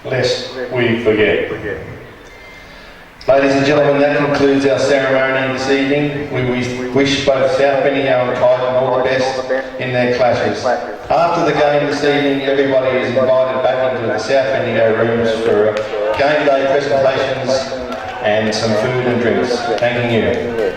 Lest we forget. Ladies and gentlemen, that concludes our ceremony this evening. We wish both South Bendigo and Kyneton all the best in their clashes. After the game this evening, everybody is invited back into the South Bendigo rooms for game day presentations and some food and drinks. Thanking you.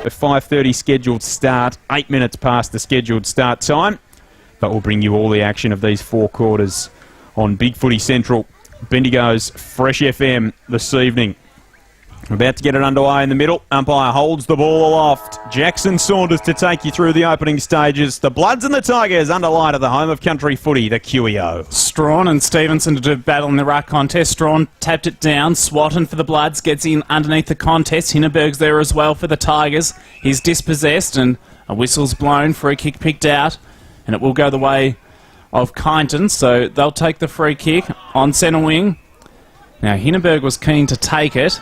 A 5:30 scheduled start, 8 minutes past the scheduled start time. But we'll bring you all the action of these four quarters on Big Footy Central, Bendigo's Fresh FM this evening. We're about to get it underway in the middle. Umpire holds the ball aloft. Jackson Saunders to take you through the opening stages. The Bloods and the Tigers under light of the home of country footy, the QEO. Strawn and Stevenson to do battle in the ruck contest. Strawn tapped it down. Swatton for the Bloods gets in underneath the contest. Hindenburg's there as well for the Tigers. He's dispossessed and a whistle's blown. Free kick picked out. And it will go the way of Kyneton. So they'll take the free kick on centre wing. Now Hindenburg was keen to take it.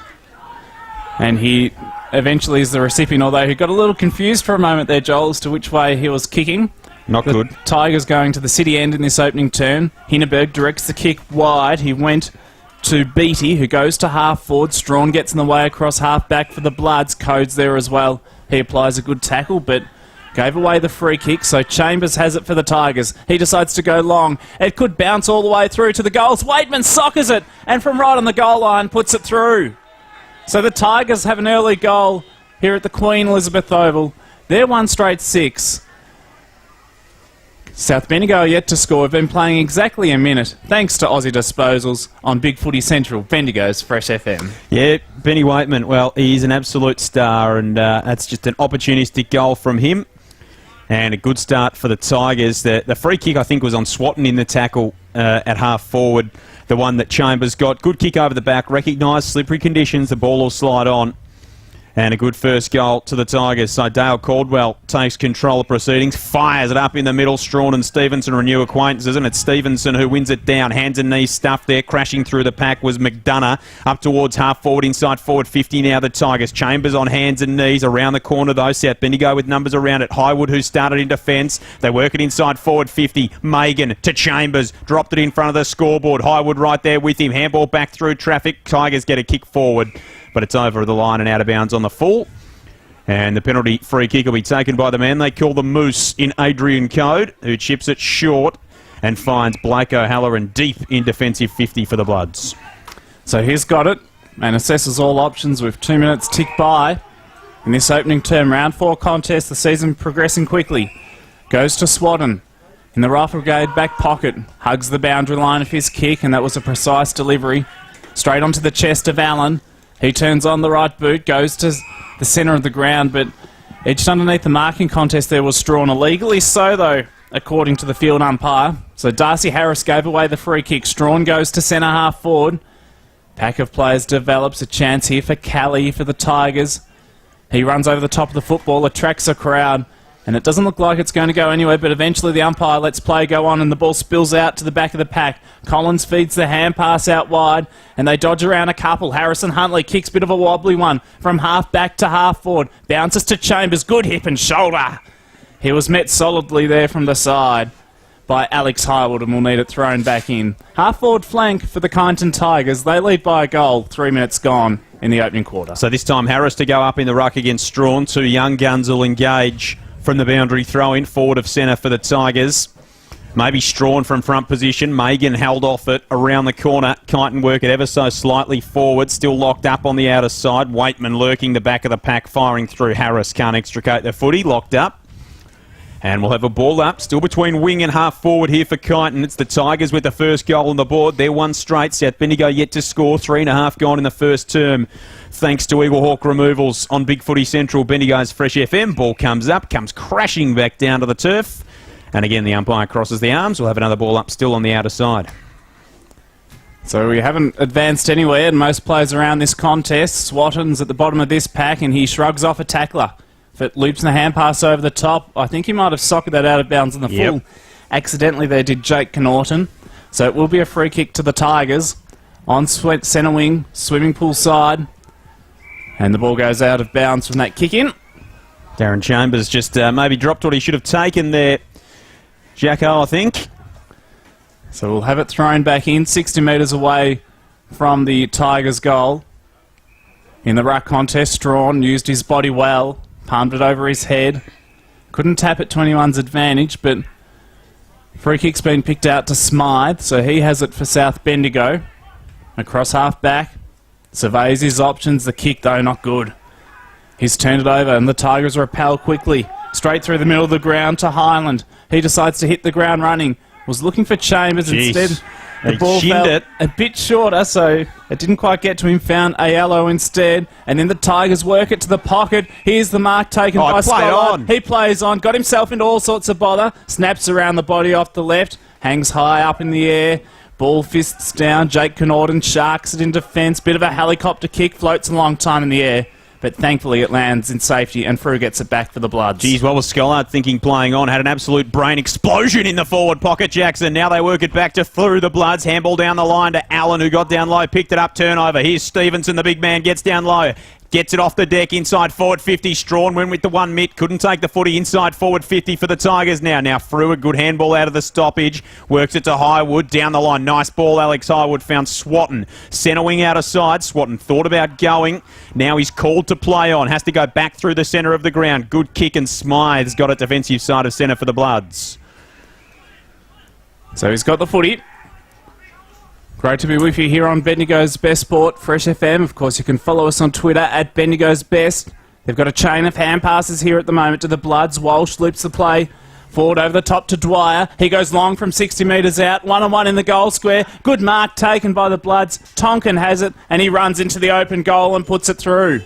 And he eventually is the recipient, although he got a little confused for a moment there, Joel, as to which way he was kicking. Not good. Tigers going to the city end in this opening turn. Hindenburg directs the kick wide. He went to Beattie, who goes to half forward. Strawn gets in the way across half back for the Bloods. Code's there as well. He applies a good tackle, but gave away the free kick, so Chambers has it for the Tigers. He decides to go long. It could bounce all the way through to the goals. Waitman soccers it, and from right on the goal line puts it through. So the Tigers have an early goal here at the Queen Elizabeth Oval. They're 1 straight 6. South Bendigo are yet to score. We've been playing exactly a minute, thanks to Aussie Disposals on Big Footy Central, Bendigo's Fresh FM. Yeah, Benny Waitman, well, he's an absolute star, and that's just an opportunistic goal from him. And a good start for the Tigers. The free kick, I think, was on Swatton in the tackle at half forward. The one that Chambers got. Good kick over the back. Recognised slippery conditions. The ball will slide on. And a good first goal to the Tigers. So Dale Caldwell takes control of proceedings. Fires it up in the middle. Strawn and Stevenson renew acquaintances. And it's Stevenson who wins it down. Hands and knees stuffed there. Crashing through the pack was McDonough. Up towards half forward. Inside forward 50 now the Tigers. Chambers on hands and knees. Around the corner though. South Bendigo with numbers around it. Highwood who started in defence. They work it inside forward 50. Megan to Chambers. Dropped it in front of the scoreboard. Highwood right there with him. Handball back through traffic. Tigers get a kick forward. But it's over the line and out of bounds on the full. And the penalty free kick will be taken by the man they call the Moose in Adrian Code, who chips it short and finds Blake O'Halloran deep in defensive 50 for the Bloods. So he's got it and assesses all options with 2 minutes tick by. In this opening term, round 4 contest, the season progressing quickly. Goes to Swatton in the Rifle Brigade back pocket. Hugs the boundary line of his kick, and that was a precise delivery. Straight onto the chest of Allen. He turns on the right boot, goes to the centre of the ground, but edged underneath the marking contest there was Strawn. Illegally so, though, according to the field umpire. So Darcy Harris gave away the free kick. Strawn goes to centre half forward. Pack of players develops a chance here for Callie for the Tigers. He runs over the top of the football, attracts a crowd. And it doesn't look like it's going to go anywhere, but eventually the umpire lets play go on and the ball spills out to the back of the pack. Collins feeds the hand pass out wide and they dodge around a couple. Harrison Huntley kicks a bit of a wobbly one from half back to half forward. Bounces to Chambers. Good hip and shoulder. He was met solidly there from the side by Alex Highwood and will need it thrown back in. Half forward flank for the Kyneton Tigers. They lead by a goal. 3 minutes gone in the opening quarter. So this time Harris to go up in the ruck against Strawn. Two young guns will engage from the boundary throw-in, forward of centre for the Tigers. Maybe Strawn from front position. Megan held off it around the corner. Kyneton work it ever so slightly forward. Still locked up on the outer side. Waitman lurking the back of the pack, firing through. Harris can't extricate the footy. Locked up. And we'll have a ball up. Still between wing and half forward here for Kyneton. It's the Tigers with the first goal on the board. They're one straight. South Bendigo yet to score. 3.5 gone in the first term. Thanks to Eagle Hawk removals on Big Footy Central. Bendigo's Fresh FM. Ball comes up, comes crashing back down to the turf. And again, the umpire crosses the arms. We'll have another ball up still on the outer side. So we haven't advanced anywhere, and most players around this contest. Swatton's at the bottom of this pack, and he shrugs off a tackler. If it loops the hand pass over the top, I think he might have socked that out of bounds in the full. Accidentally there did Jake Kyneton. So it will be a free kick to the Tigers on centre wing, swimming pool side. And the ball goes out of bounds from that kick in. Darren Chambers just maybe dropped what he should have taken there. Jacko, I think. So we'll have it thrown back in, 60 metres away from the Tigers' goal. In the ruck contest, Strawn used his body well, palmed it over his head. Couldn't tap at 21's advantage, but free kick's been picked out to Smythe, so he has it for South Bendigo. Across half back, surveys his options. The kick, though, not good. He's turned it over, and the Tigers repel quickly. Straight through the middle of the ground to Highland. He decides to hit the ground running. Was looking for Chambers. Instead. The ball fell a bit shorter, so it didn't quite get to him. Found Aiello instead. And then the Tigers work it to the pocket. Here's the mark taken by Scott. He plays on. Got himself into all sorts of bother. Snaps around the body off the left. Hangs high up in the air. Ball fists down. Jake Kyneton sharks it in defence. Bit of a helicopter kick. Floats a long time in the air. But thankfully it lands in safety and Frew gets it back for the Bloods. Geez, what was Scollard thinking playing on? Had an absolute brain explosion in the forward pocket, Jackson. Now they work it back to Frew, the Bloods. Handball down the line to Allen, who got down low, picked it up, turnover. Here's Stevenson, the big man, gets down low. Gets it off the deck, inside forward 50. Strawn went with the one mitt. Couldn't take the footy, inside forward 50 for the Tigers now. Now Frew, a good handball out of the stoppage. Works it to Highwood, down the line. Nice ball, Alex Highwood found Swatton. Centre wing out of side. Swatton thought about going. Now he's called to play on. Has to go back through the centre of the ground. Good kick and Smythe's got it defensive side of centre for the Bloods. So he's got the footy. Great to be with you here on Bendigo's Best Sport, Fresh FM. Of course, you can follow us on Twitter at Bendigo's Best. They've got a chain of hand passes here at the moment to the Bloods. Walsh loops the play forward over the top to Dwyer. He goes long from 60 metres out. 1-on-1 in the goal square. Good mark taken by the Bloods. Tonkin has it, and he runs into the open goal and puts it through.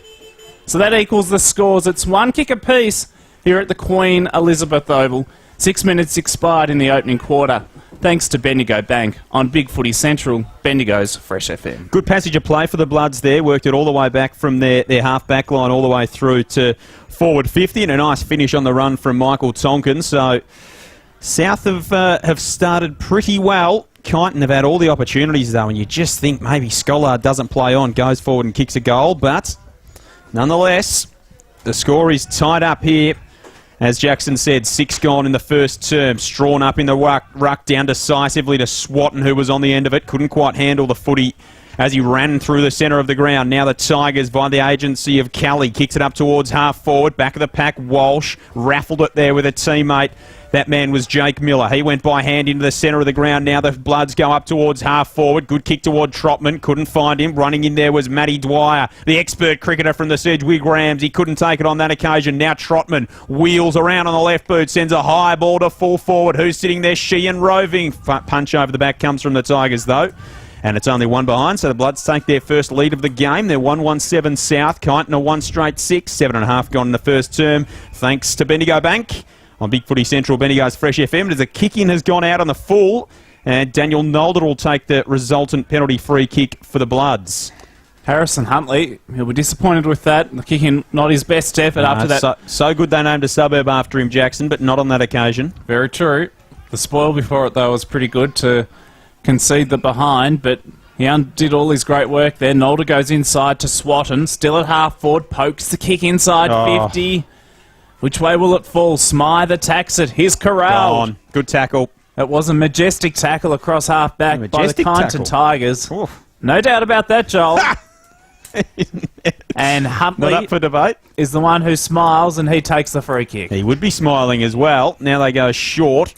So that equals the scores. It's one kick apiece here at the Queen Elizabeth Oval. 6 minutes expired in the opening quarter. Thanks to Bendigo Bank on Big Footy Central, Bendigo's Fresh FM. Good passage of play for the Bloods there. Worked it all the way back from their half-back line all the way through to forward 50, and a nice finish on the run from Michael Tonkin. So South have started pretty well. Kyneton have had all the opportunities, though, and you just think maybe Scollard doesn't play on, goes forward and kicks a goal. But nonetheless, the score is tied up here. As Jackson said, 6 gone in the first term. Strawn up in the ruck down decisively to Swatton, who was on the end of it. Couldn't quite handle the footy as he ran through the centre of the ground. Now the Tigers, by the agency of Kelly, kicks it up towards half forward. Back of the pack, Walsh raffled it there with a teammate. That man was Jake Miller. He went by hand into the centre of the ground. Now the Bloods go up towards half forward. Good kick toward Trotman. Couldn't find him. Running in there was Matty Dwyer, the expert cricketer from the Sedgwick Rams. He couldn't take it on that occasion. Now Trotman wheels around on the left boot. Sends a high ball to full forward. Who's sitting there? Sheehan Roving. Punch over the back comes from the Tigers, though. And it's only one behind, so the Bloods take their first lead of the game. They're 1-1-7 South. Kyneton a 1 straight 6. 7.5 gone in the first term. Thanks to Bendigo Bank. On Big Footy Central, Bendigo's Fresh FM, as a kick-in has gone out on the full, and Daniel Nolder will take the resultant penalty free kick for the Bloods. Harrison Huntley, he'll be disappointed with that. The kicking, not his best effort after that. So good they named a suburb after him, Jackson, but not on that occasion. Very true. The spoil before it, though, was pretty good to concede the behind, but he undid all his great work there. Nolder goes inside to Swatton, still at half forward, pokes the kick inside 50. Which way will it fall? Smythe attacks it. Here's Corral. Good tackle. It was a majestic tackle across half back by the Kyneton Tigers. Oof. No doubt about that, Joel. And Huntley Not up for debate. is the one who smiles, and he takes the free kick. He would be smiling as well. Now they go short,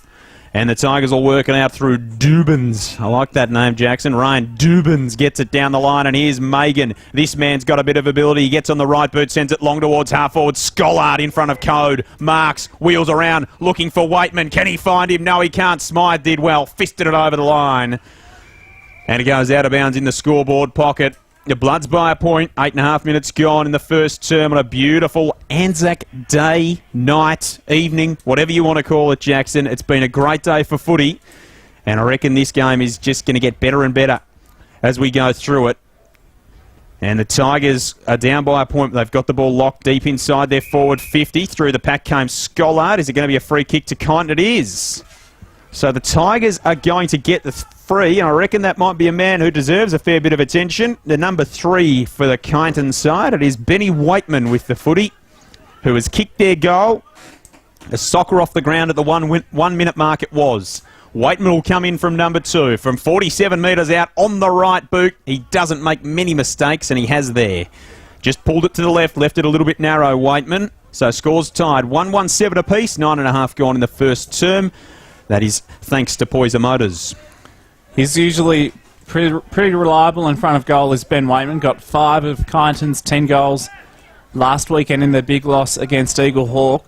and the Tigers will work it out through Dubins. I like that name, Jackson. Ryan Dubins gets it down the line, and here's Megan. This man's got a bit of ability. He gets on the right boot, sends it long towards half forward. Scollard in front of Code. Marks, wheels around, looking for Waitman. Can he find him? No, he can't. Smythe did well. Fisted it over the line. And it goes out of bounds in the scoreboard pocket. The Bloods by a point. 8.5 minutes gone in the first term on a beautiful Anzac Day, night, evening, whatever you want to call it, Jackson. It's been a great day for footy, and I reckon this game is just going to get better and better as we go through it. And the Tigers are down by a point. They've got the ball locked deep inside their forward 50. Through the pack came Scollard. Is it going to be a free kick to Kyneton? It is. So the Tigers are going to get the free, and I reckon that might be a man who deserves a fair bit of attention. The number 3 for the Kyneton side, it is Benny Waitman with the footy, who has kicked their goal. A soccer off the ground at the 1 minute mark it was. Waitman will come in from number 2, from 47 metres out on the right boot. He doesn't make many mistakes, and he has there. Just pulled it to the left it a little bit narrow, Waitman. So scores tied, 1-1-7 apiece, 9.5 gone in the first term. That is thanks to Poyser Motors. He's usually pretty reliable in front of goal, is Ben Waitman. Got 5 of Kyneton's 10 goals last weekend in their big loss against Eagle Hawk.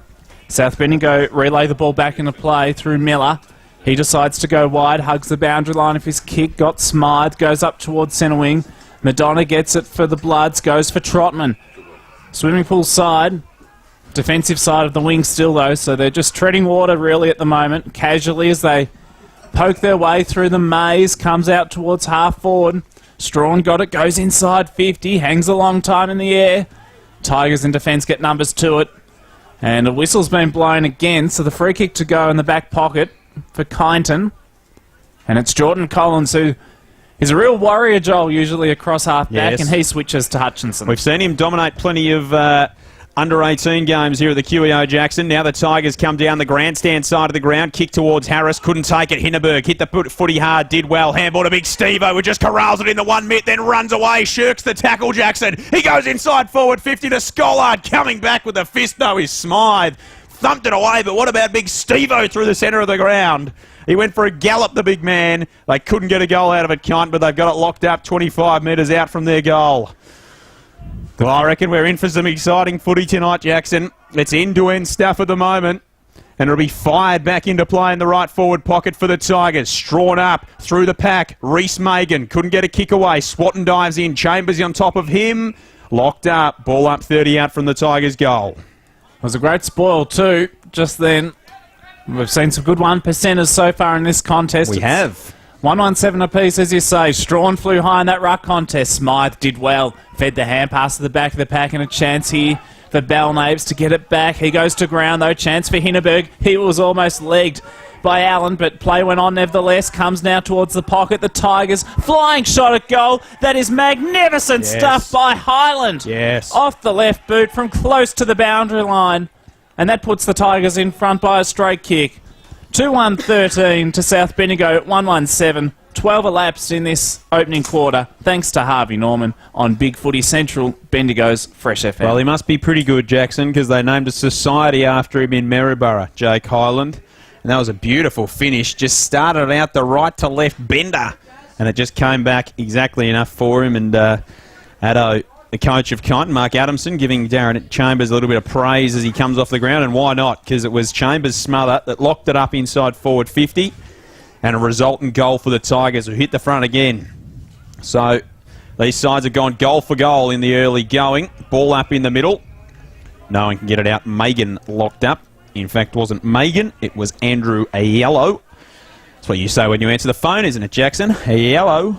South Bendigo relay the ball back into play through Miller. He decides to go wide, hugs the boundary line of his kick, got Smythe, goes up towards centre wing. Madonna gets it for the Bloods, goes for Trotman. Swimming pool side. Defensive side of the wing still, though, so they're just treading water, really, at the moment, casually as they poke their way through the maze, comes out towards half forward. Strawn got it, goes inside 50, hangs a long time in the air. Tigers in defence get numbers to it. And a whistle's been blown again, so the free kick to go in the back pocket for Kyneton. And it's Jordan Collins, who is a real warrior, Joel, usually across half back, and he switches to Hutchinson. We've seen him dominate plenty of under-18 games here at the QEO, Jackson. Now the Tigers come down the grandstand side of the ground. Kick towards Harris. Couldn't take it. Hindenburg hit the footy hard. Did well. Handball to Big Steve-O, who just corrals it in the 1 minute, then runs away. Shirks the tackle, Jackson. He goes inside forward 50 to Scollard. Coming back with the fist, though, is Smythe. Thumped it away, but what about Big Steve-O through the centre of the ground? He went for a gallop, the big man. They couldn't get a goal out of it, Kyneton, but they've got it locked up 25 metres out from their goal. Well, I reckon we're in for some exciting footy tonight, Jackson. It's end-to-end stuff at the moment. And it'll be fired back into play in the right forward pocket for the Tigers. Strawn up through the pack. Reese Megan couldn't get a kick away. Swatton dives in. Chambers on top of him. Locked up. Ball up 30 out from the Tigers' goal. It was a great spoil too, just then. We've seen some good 1%ers so far in this contest. We have. 1-1-7 apiece, as you say. Strawn flew high in that ruck contest. Smythe did well. Fed the hand pass to the back of the pack, and a chance here for Belknaves to get it back. He goes to ground, though. Chance for Hindenburg. He was almost legged by Allen, but play went on nevertheless. Comes now towards the pocket. The Tigers flying shot at goal. That is magnificent stuff by Highland. Yes. Off the left boot from close to the boundary line. And that puts the Tigers in front by a straight kick. 2-1-13 to South Bendigo, 1-1-7. 12 elapsed in this opening quarter, thanks to Harvey Norman on Big Footy Central, Bendigo's Fresh FM. Well, he must be pretty good, Jackson, because they named a society after him in Maryborough, Jake Highland. And that was a beautiful finish. Just started out the right to left bender. And it just came back exactly enough for him. And Addo, the coach of Kyneton, Mark Adamson, giving Darren Chambers a little bit of praise as he comes off the ground. And why not? Because it was Chambers' smother that locked it up inside forward 50. And a resultant goal for the Tigers, who hit the front again. So these sides have gone goal for goal in the early going. Ball up in the middle. No one can get it out. Megan locked up. In fact, it wasn't Megan. It was Andrew Aiello. That's what you say when you answer the phone, isn't it, Jackson? Aiello.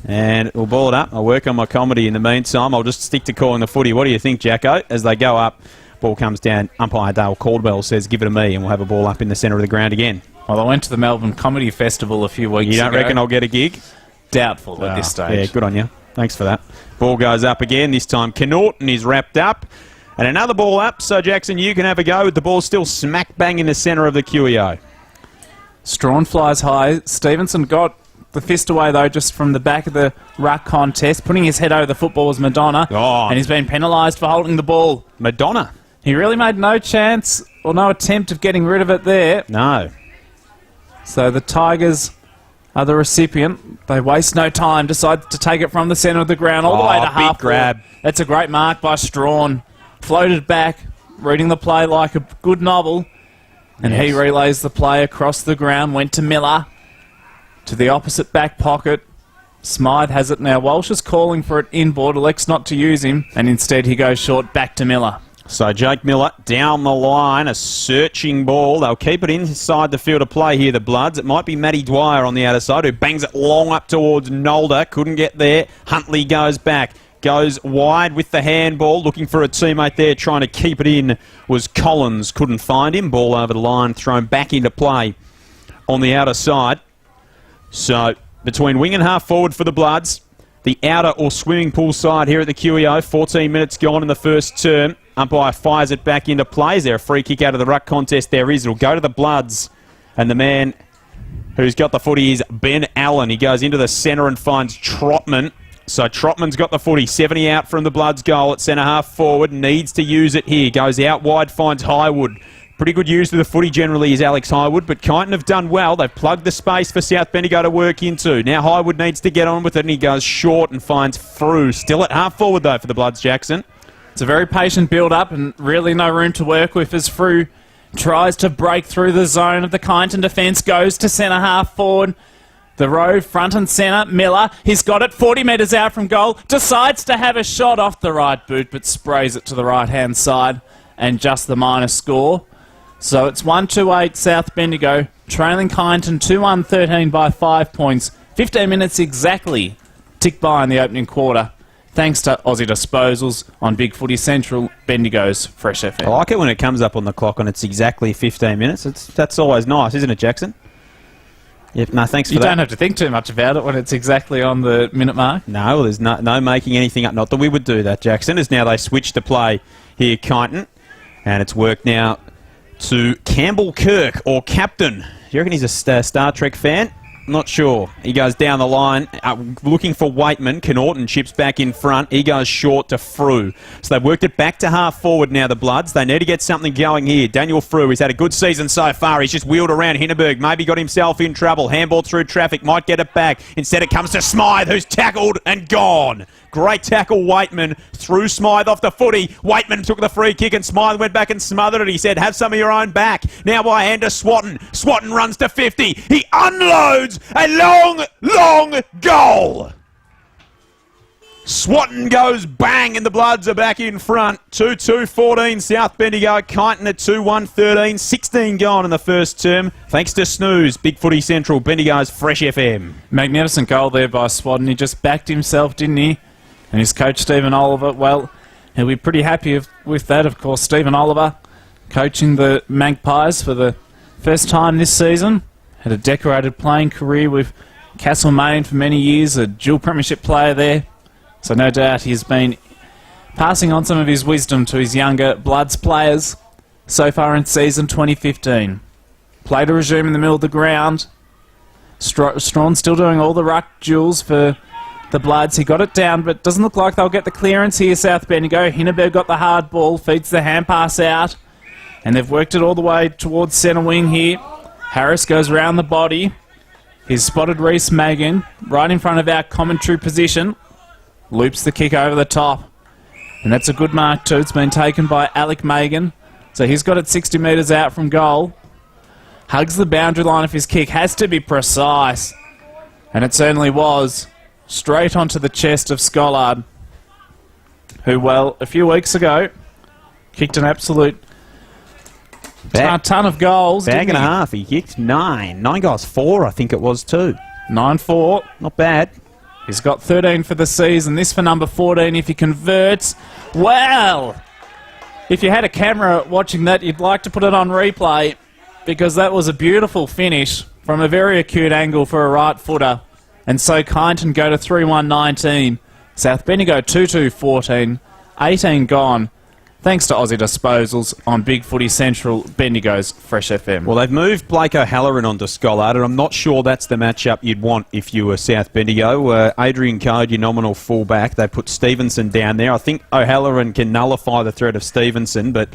And we'll ball it up. I'll work on my comedy in the meantime. I'll just stick to calling the footy. What do you think, Jacko? As they go up, ball comes down. Umpire Dale Caldwell says, give it to me, and we'll have a ball up in the centre of the ground again. Well, I went to the Melbourne Comedy Festival a few weeks ago. You don't reckon I'll get a gig? Doubtful at this stage. Yeah, good on you. Thanks for that. Ball goes up again. This time Kyneton is wrapped up. And another ball up. So, Jackson, you can have a go with the ball still smack bang in the centre of the QEO. Strawn flies high. Stevenson got the fist away, though, just from the back of the ruck contest. Putting his head over the football was Madonna. Oh. And he's been penalised for holding the ball. Madonna. He really made no chance or no attempt of getting rid of it there. No. So the Tigers are the recipient. They waste no time, decide to take it from the centre of the ground all the way to half. Big grab. That's a great mark by Strawn. Floated back, reading the play like a good novel. And Yes. he relays the play across the ground, went to Miller, to the opposite back pocket. Smythe has it now. Walsh is calling for it inboard, elects not to use him, and instead he goes short back to Miller. So Jake Miller down the line, a searching ball. They'll keep it inside the field of play here, the Bloods. It might be Matty Dwyer on the outer side who bangs it long up towards Nolder. Couldn't get there. Huntley goes back. Goes wide with the handball, looking for a teammate there, trying to keep it in. Was Collins, couldn't find him. Ball over the line, thrown back into play on the outer side. So between wing and half forward for the Bloods, the outer or swimming pool side here at the QEO. 14 minutes gone in the first term. Umpire fires it back into play. Is there a free kick out of the ruck contest? There is. It'll go to the Bloods. And the man who's got the footy is Ben Allen. He goes into the centre and finds Trotman. So Trotman's got the footy. 70 out from the Bloods goal at centre half forward. Needs to use it here. Goes out wide, finds Highwood. Pretty good use of the footy generally is Alex Highwood, but Kyneton have done well. They've plugged the space for South Bendigo to work into. Now Highwood needs to get on with it, and he goes short and finds Frew. Still at half forward, though, for the Bloods, Jackson. It's a very patient build-up and really no room to work with as Frew tries to break through the zone of the Kyneton defence, goes to centre half forward. The row, front and centre, Miller, he's got it 40 metres out from goal, decides to have a shot off the right boot, but sprays it to the right-hand side, and just the minor score. So it's 1-2-8 South Bendigo, trailing Kyneton 2-1-13 by 5 points. 15 minutes exactly ticked by in the opening quarter, thanks to Aussie Disposals on Big Footy Central, Bendigo's Fresh FM. I like it when it comes up on the clock and it's exactly 15 minutes. That's always nice, isn't it, Jackson? Yep, no, thanks for that. You don't have to think too much about it when it's exactly on the minute mark. No, well, there's no making anything up. Not that we would do that, Jackson, as now they switch to play here, Kyneton. And it's worked now to Campbell Kirk, or Captain. Do you reckon he's a Star Trek fan? Not sure. He goes down the line, looking for Waitman. Kyneton chips back in front. He goes short to Frew. So they've worked it back to half forward now, the Bloods. They need to get something going here. Daniel Frew, he's had a good season so far. He's just wheeled around Hindenburg. Maybe got himself in trouble. Handball through traffic. Might get it back. Instead it comes to Smythe, who's tackled and gone. Great tackle, Waitman. Threw Smythe off the footy. Waitman took the free kick and Smythe went back and smothered it. He said, have some of your own back. Now by hand to Swatton. Swatton runs to 50. He unloads a long goal. Swatton goes bang and the Bloods are back in front. 2-2-14 South Bendigo. Kyneton at 2-1-13. 16 gone in the first term. Thanks to Snooze, Big Footy Central, Bendigo's Fresh FM. Magnificent goal there by Swatton. He just backed himself, didn't he? And his coach, Stephen Oliver, well, he'll be pretty happy with that, of course. Stephen Oliver coaching the Magpies for the first time this season. Had a decorated playing career with Castlemaine for many years, a dual premiership player there. So no doubt he's been passing on some of his wisdom to his younger Bloods players so far in season 2015. Play to resume in the middle of the ground. Strawn still doing all the ruck duels for the Bloods. He got it down, but doesn't look like they'll get the clearance here, South Bendigo. Hindenburg got the hard ball, feeds the hand pass out, and they've worked it all the way towards centre wing here. Harris goes around the body. He's spotted Reece Magan right in front of our commentary position. Loops the kick over the top. And that's a good mark too. It's been taken by Alec Magan. So he's got it 60 metres out from goal. Hugs the boundary line of his kick. Has to be precise. And it certainly was. Straight onto the chest of Scollard, who, well, a few weeks ago, kicked an absolute ton of goals. Bag and a half. He kicked 9. 9 goals, 4 I think it was too. 9-4. Not bad. He's got 13 for the season. This for number 14 if he converts. Well, if you had a camera watching that, you'd like to put it on replay because that was a beautiful finish from a very acute angle for a right footer. And so Kyneton go to 3-1-19. South Bendigo 2-2-14. 18 gone. Thanks to Aussie Disposals on Big Footy Central, Bendigo's Fresh FM. Well, they've moved Blake O'Halloran onto Scollard, and I'm not sure that's the matchup you'd want if you were South Bendigo. Adrian Code, your nominal fullback. They put Stevenson down there. I think O'Halloran can nullify the threat of Stevenson, but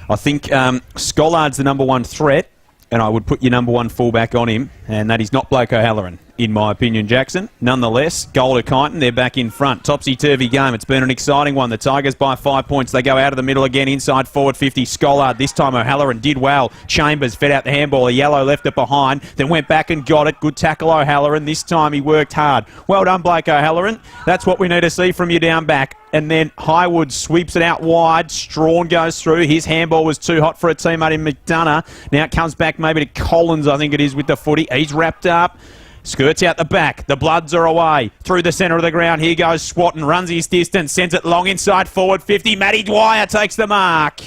I think Scollard's the number one threat, and I would put your number one fullback on him, and that is not Blake O'Halloran, in my opinion, Jackson. Nonetheless, goal to Kyneton, they're back in front. Topsy-turvy game. It's been an exciting one. The Tigers by 5 points. They go out of the middle again, inside forward 50. Scollard, this time O'Halloran did well. Chambers fed out the handball. A yellow left it behind, then went back and got it. Good tackle, O'Halloran. This time he worked hard. Well done, Blake O'Halloran. That's what we need to see from you down back. And then Highwood sweeps it out wide. Strawn goes through. His handball was too hot for a teammate in McDonough. Now it comes back maybe to Collins, I think it is, with the footy. He's wrapped up. Skirts out the back. The Bloods are away. Through the centre of the ground. Here goes Swatton. Runs his distance. Sends it long inside forward 50. Matty Dwyer takes the mark.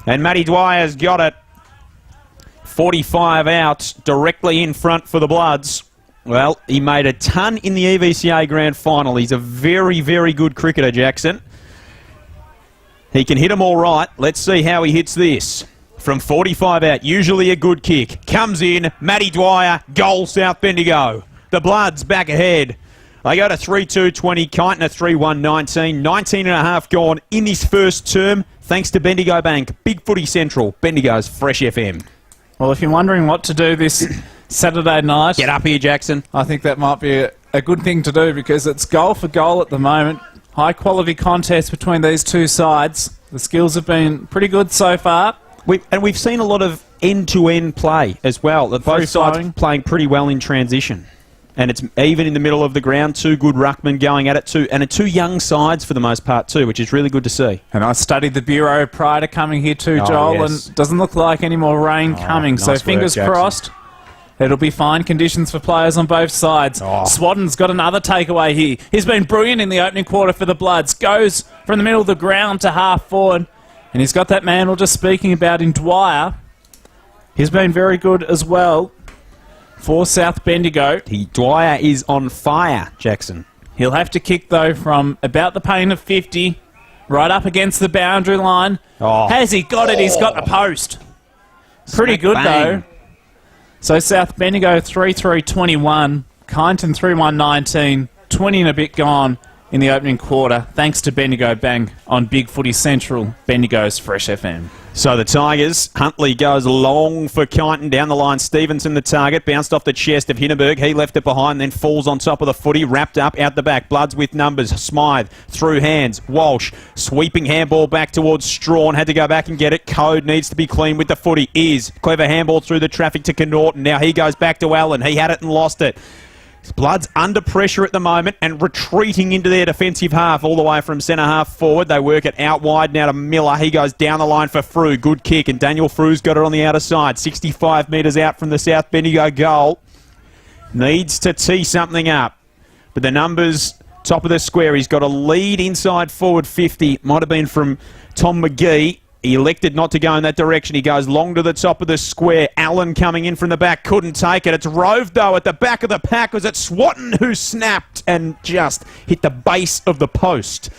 And Matty Dwyer's got it. 45 out. Directly in front for the Bloods. Well, he made a ton in the EVCA Grand Final. He's a very, very good cricketer, Jackson. He can hit them all right. Let's see how he hits this. From 45 out, usually a good kick. Comes in, Matty Dwyer, goal South Bendigo. The Bloods back ahead. They go to 3-2-20, Kyneton at 3-1-19. 19 and a half gone in this first term, thanks to Bendigo Bank. Big Footy Central, Bendigo's Fresh FM. Well, if you're wondering what to do this Saturday night... Get up here, Jackson. I think that might be a good thing to do because it's goal for goal at the moment. High-quality contest between these two sides. The skills have been pretty good so far. We've seen a lot of end-to-end play as well. Both sides playing pretty well in transition. And it's even in the middle of the ground. Two good ruckmen going at it too. And two young sides for the most part too, which is really good to see. And I studied the Bureau prior to coming here too, Joel, yes. And doesn't look like any more rain coming. Nice so fingers crossed. It'll be fine conditions for players on both sides. Swatton's got another takeaway here. He's been brilliant in the opening quarter for the Bloods. Goes from the middle of the ground to half forward. And he's got that man we're just speaking about in Dwyer. He's been very good as well for South Bendigo. Dwyer is on fire, Jackson. He'll have to kick, though, from about the paint of 50, right up against the boundary line. Has he got it? He's got the post. Pretty good, though. So South Bendigo 3-3-21, Kyneton 3-1-19, 20 and a bit gone in the opening quarter, thanks to Bendigo Bank on Big Footy Central, Bendigo's Fresh FM. So the Tigers, Huntley goes long for Kyneton, down the line, Stevenson the target, bounced off the chest of Hindenburg, he left it behind, then falls on top of the footy, wrapped up, out the back, Bloods with numbers, Smythe, through hands, Walsh, sweeping handball back towards Strawn, had to go back and get it, Code needs to be clean with the footy, clever handball through the traffic to Kyneton, now he goes back to Allen, he had it and lost it. Bloods under pressure at the moment and retreating into their defensive half all the way from centre half forward. They work it out wide now to Miller. He goes down the line for Frew. Good kick, and Daniel Frew's got it on the outer side. 65 metres out from the South Bendigo goal. Needs to tee something up. But the numbers, top of the square, he's got a lead inside forward 50. Might have been from Tom McGee. He elected not to go in that direction. He goes long to the top of the square. Allen coming in from the back. Couldn't take it. It's Rove, though, at the back of the pack. Was it Swatton who snapped and just hit the base of the post?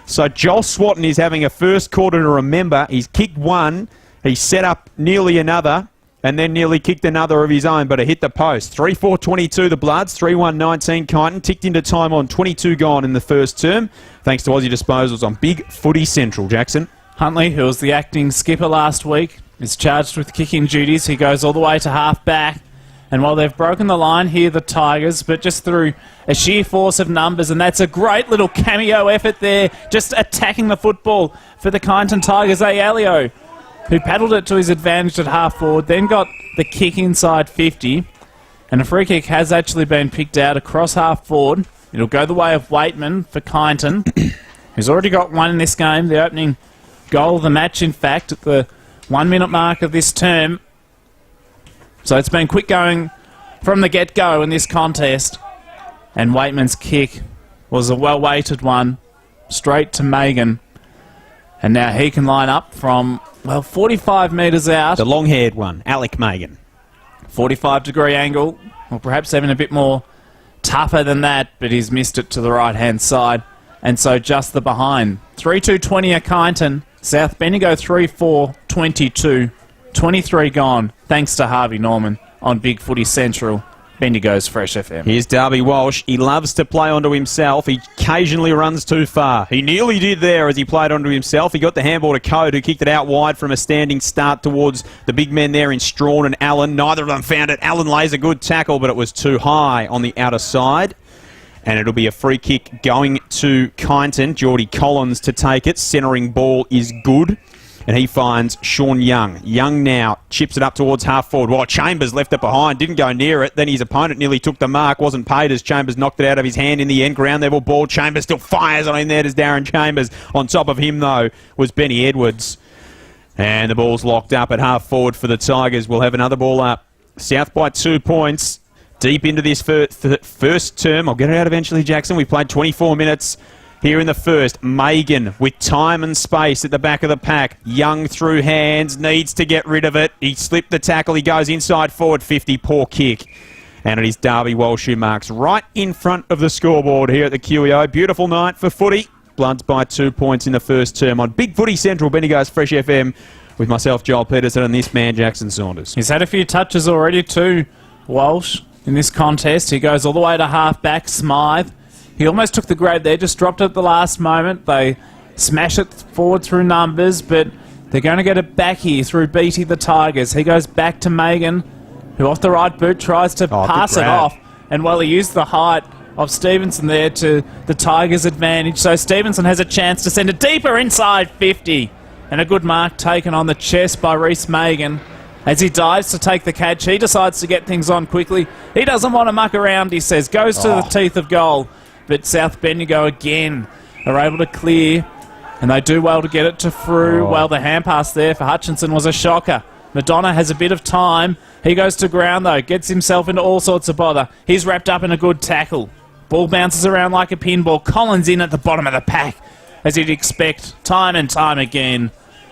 So Joel Swatton is having a first quarter to remember. He's kicked one. He set up nearly another and then nearly kicked another of his own, but it hit the post. 3-4-22 the Bloods. 3-1-19 Kyneton. Ticked into time on 22 gone in the first term. Thanks to Aussie Disposals on Big Footy Central. Jackson. Huntley, who was the acting skipper last week, is charged with kicking duties. He goes all the way to half back. And while they've broken the line here, the Tigers, but just through a sheer force of numbers, and that's a great little cameo effort there, just attacking the football for the Kyneton Tigers. Alio, who paddled it to his advantage at half forward, then got the kick inside 50. And a free kick has actually been picked out across half forward. It'll go the way of Waitman for Kyneton, who's already got one in this game, the opening goal of the match, in fact, at the 1 minute mark of this term. So it's been quick going from the get-go in this contest. And Waitman's kick was a well-weighted one, straight to Megan. And now he can line up from, 45 metres out. The long-haired one, Alec Megan. 45-degree angle, or perhaps even a bit more tougher than that, but he's missed it to the right-hand side. And so just the behind. 3-2-20 at Kyneton. South Bendigo 3-4-22. 23 gone, thanks to Harvey Norman on Big Footy Central. Bendigo's Fresh FM. Here's Darby Walsh. He loves to play onto himself. He occasionally runs too far. He nearly did there as he played onto himself. He got the handball to Code, who kicked it out wide from a standing start towards the big men there in Strawn and Allen. Neither of them found it. Allen lays a good tackle, but it was too high on the outer side. And it'll be a free kick going to Kyneton. Geordie Collins to take it. Centering ball is good. And he finds Sean Young. Young now chips it up towards half forward. While Chambers left it behind, didn't go near it. Then his opponent nearly took the mark. Wasn't paid as Chambers knocked it out of his hand in the end. Ground level ball. Chambers still fires on him there. There's Darren Chambers. On top of him, though, was Benny Edwards. And the ball's locked up at half forward for the Tigers. We'll have another ball up. South by 2 points. Deep into this first term. I'll get it out eventually, Jackson. We've played 24 minutes. Here in the first, Megan with time and space at the back of the pack. Young through hands, needs to get rid of it. He slipped the tackle, he goes inside forward 50, poor kick. And it is Darby Walsh who marks right in front of the scoreboard here at the QEO. Beautiful night for footy. Bloods by 2 points in the first term on Big Footy Central, Bendigo's Fresh FM, with myself, Joel Peterson, and this man, Jackson Saunders. He's had a few touches already too, Walsh, in this contest. He goes all the way to half-back, Smythe. He almost took the grade there, just dropped it at the last moment. They smash it forward through numbers, but they're going to get it back here through Beatty the Tigers. He goes back to Megan, who off the right boot tries to pass it off. And he used the height of Stevenson there to the Tigers' advantage. So Stevenson has a chance to send it deeper inside 50. And a good mark taken on the chest by Reece Megan. As he dives to take the catch, he decides to get things on quickly. He doesn't want to muck around, he says. Goes to the teeth of goal. But South Bendigo again are able to clear, and they do well to get it to Frew. Well, the hand pass there for Hutchinson was a shocker. Madonna has a bit of time. He goes to ground, though, gets himself into all sorts of bother. He's wrapped up in a good tackle. Ball bounces around like a pinball. Collins in at the bottom of the pack, as you'd expect, time and time again.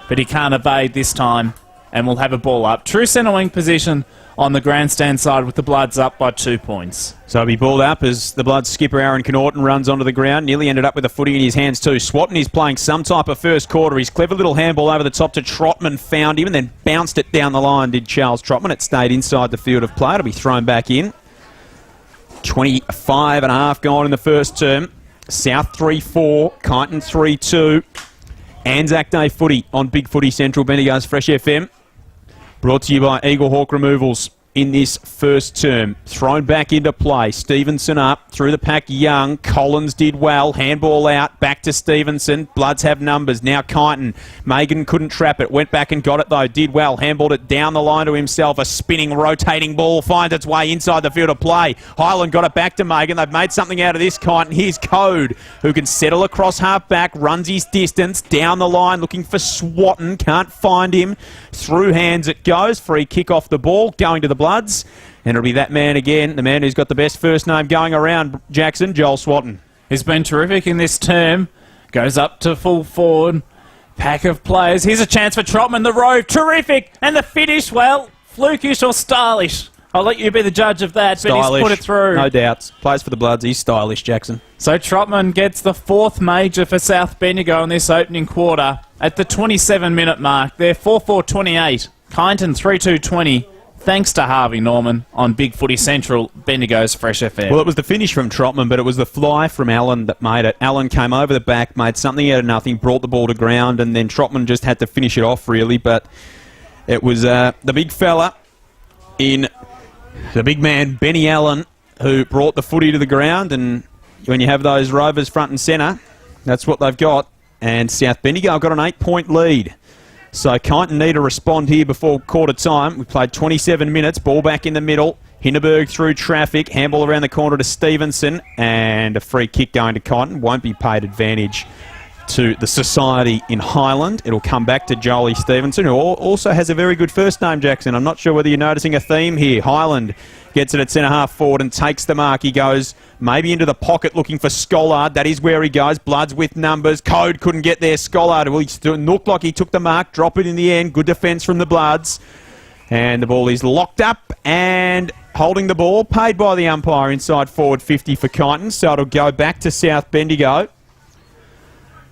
But he can't evade this time, and we'll have a ball up. True centre wing position on the grandstand side with the Bloods up by 2 points. So he'll be balled up as the Bloods skipper Aaron Kyneton runs onto the ground. Nearly ended up with a footy in his hands too. Swatton is playing some type of first quarter. His clever little handball over the top to Trotman found him and then bounced it down the line, did Charles Trotman. It stayed inside the field of play. It'll be thrown back in. 25 and a half gone in the first term. South 3-4, Kyneton 3-2. Anzac Day footy on Big Footy Central, Bendigo's Fresh FM. Brought to you by Eagle Hawk Removals in this first term. Thrown back into play. Stevenson up. Through the pack, Young. Collins did well. Handball out. Back to Stevenson. Bloods have numbers. Now Kyneton. Megan couldn't trap it. Went back and got it though. Did well. Handballed it down the line to himself. A spinning, rotating ball finds its way inside the field of play. Highland got it back to Megan. They've made something out of this, Kyneton. Here's Code, who can settle across half back. Runs his distance. Down the line looking for Swatton. Can't find him. Through hands it goes. Free kick off the ball. Going to the Bloods. And it'll be that man again, the man who's got the best first name going around, Jackson, Joel Swatton. He's been terrific in this term. Goes up to full forward. Pack of players. Here's a chance for Trotman. The Rove. Terrific. And the finish, well, flukish or stylish. I'll let you be the judge of that, Stylish, but he's put it through. No doubts. Plays for the Bloods. He's stylish, Jackson. So Trotman gets the fourth major for South Bendigo in this opening quarter at the 27-minute mark. They're 4-4-28. Kyneton 3-2-20. Thanks to Harvey Norman on Big Footy Central, Bendigo's Fresh FM. Well, it was the finish from Trotman, but it was the fly from Allen that made it. Allen came over the back, made something out of nothing, brought the ball to ground, and then Trotman just had to finish it off, really. But it was the big fella in the big man, Benny Allen, who brought the footy to the ground. And when you have those Rovers front and centre, that's what they've got. And South Bendigo got an 8-point lead. So Kyneton need to respond here before quarter time. We played 27 minutes. Ball back in the middle. Hindenburg through traffic. Handball around the corner to Stevenson. And a free kick going to Kyneton. Won't be paid advantage to the Society in Highland. It'll come back to Jolie Stevenson, who also has a very good first name, Jackson. I'm not sure whether you're noticing a theme here. Highland gets it at centre-half forward and takes the mark. He goes maybe into the pocket looking for Schollard. That is where he goes. Bloods with numbers. Code couldn't get there. Schollard, well, he looked like he took the mark. Drop it in the end. Good defence from the Bloods. And the ball is locked up and holding the ball. Paid by the umpire inside forward 50 for Kyneton. So it'll go back to South Bendigo.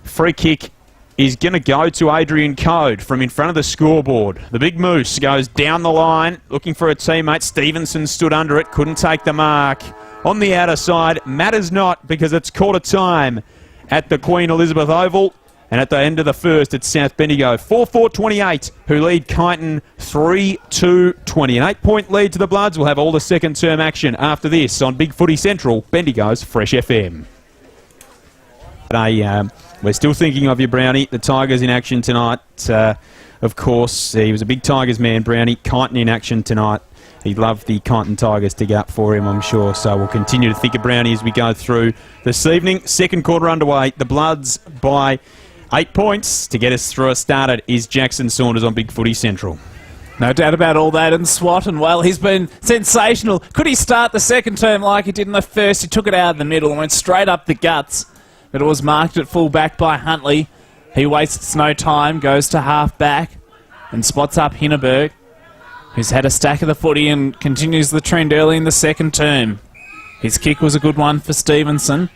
Free kick is going to go to Adrian Code from in front of the scoreboard. The big moose goes down the line looking for a teammate. Stevenson stood under it, couldn't take the mark. On the outer side, matters not because it's quarter time at the Queen Elizabeth Oval. And at the end of the first, it's South Bendigo 4-4-28 who lead Kyneton 3-2-20. An 8-point lead to the Bloods. We'll have all the second term action after this on Big Footy Central, Bendigo's Fresh FM. We're still thinking of you, Brownie. The Tigers in action tonight. Of course, he was a big Tigers man, Brownie. Kyneton in action tonight. He'd love the Kyneton Tigers to get up for him, I'm sure. So we'll continue to think of Brownie as we go through this evening. Second quarter underway. The Bloods by 8 points. To get us through us started is Jackson Saunders on Big Footy Central. No doubt about all that. And Swatton, well, he's been sensational. Could he start the second term like he did in the first? He took it out of the middle and went straight up the guts. But it was marked at full back by Huntley. He wastes no time, goes to half back and spots up Hinneberg, who's had a stack of the footy and continues the trend early in the second term. His kick was a good one for Stevenson.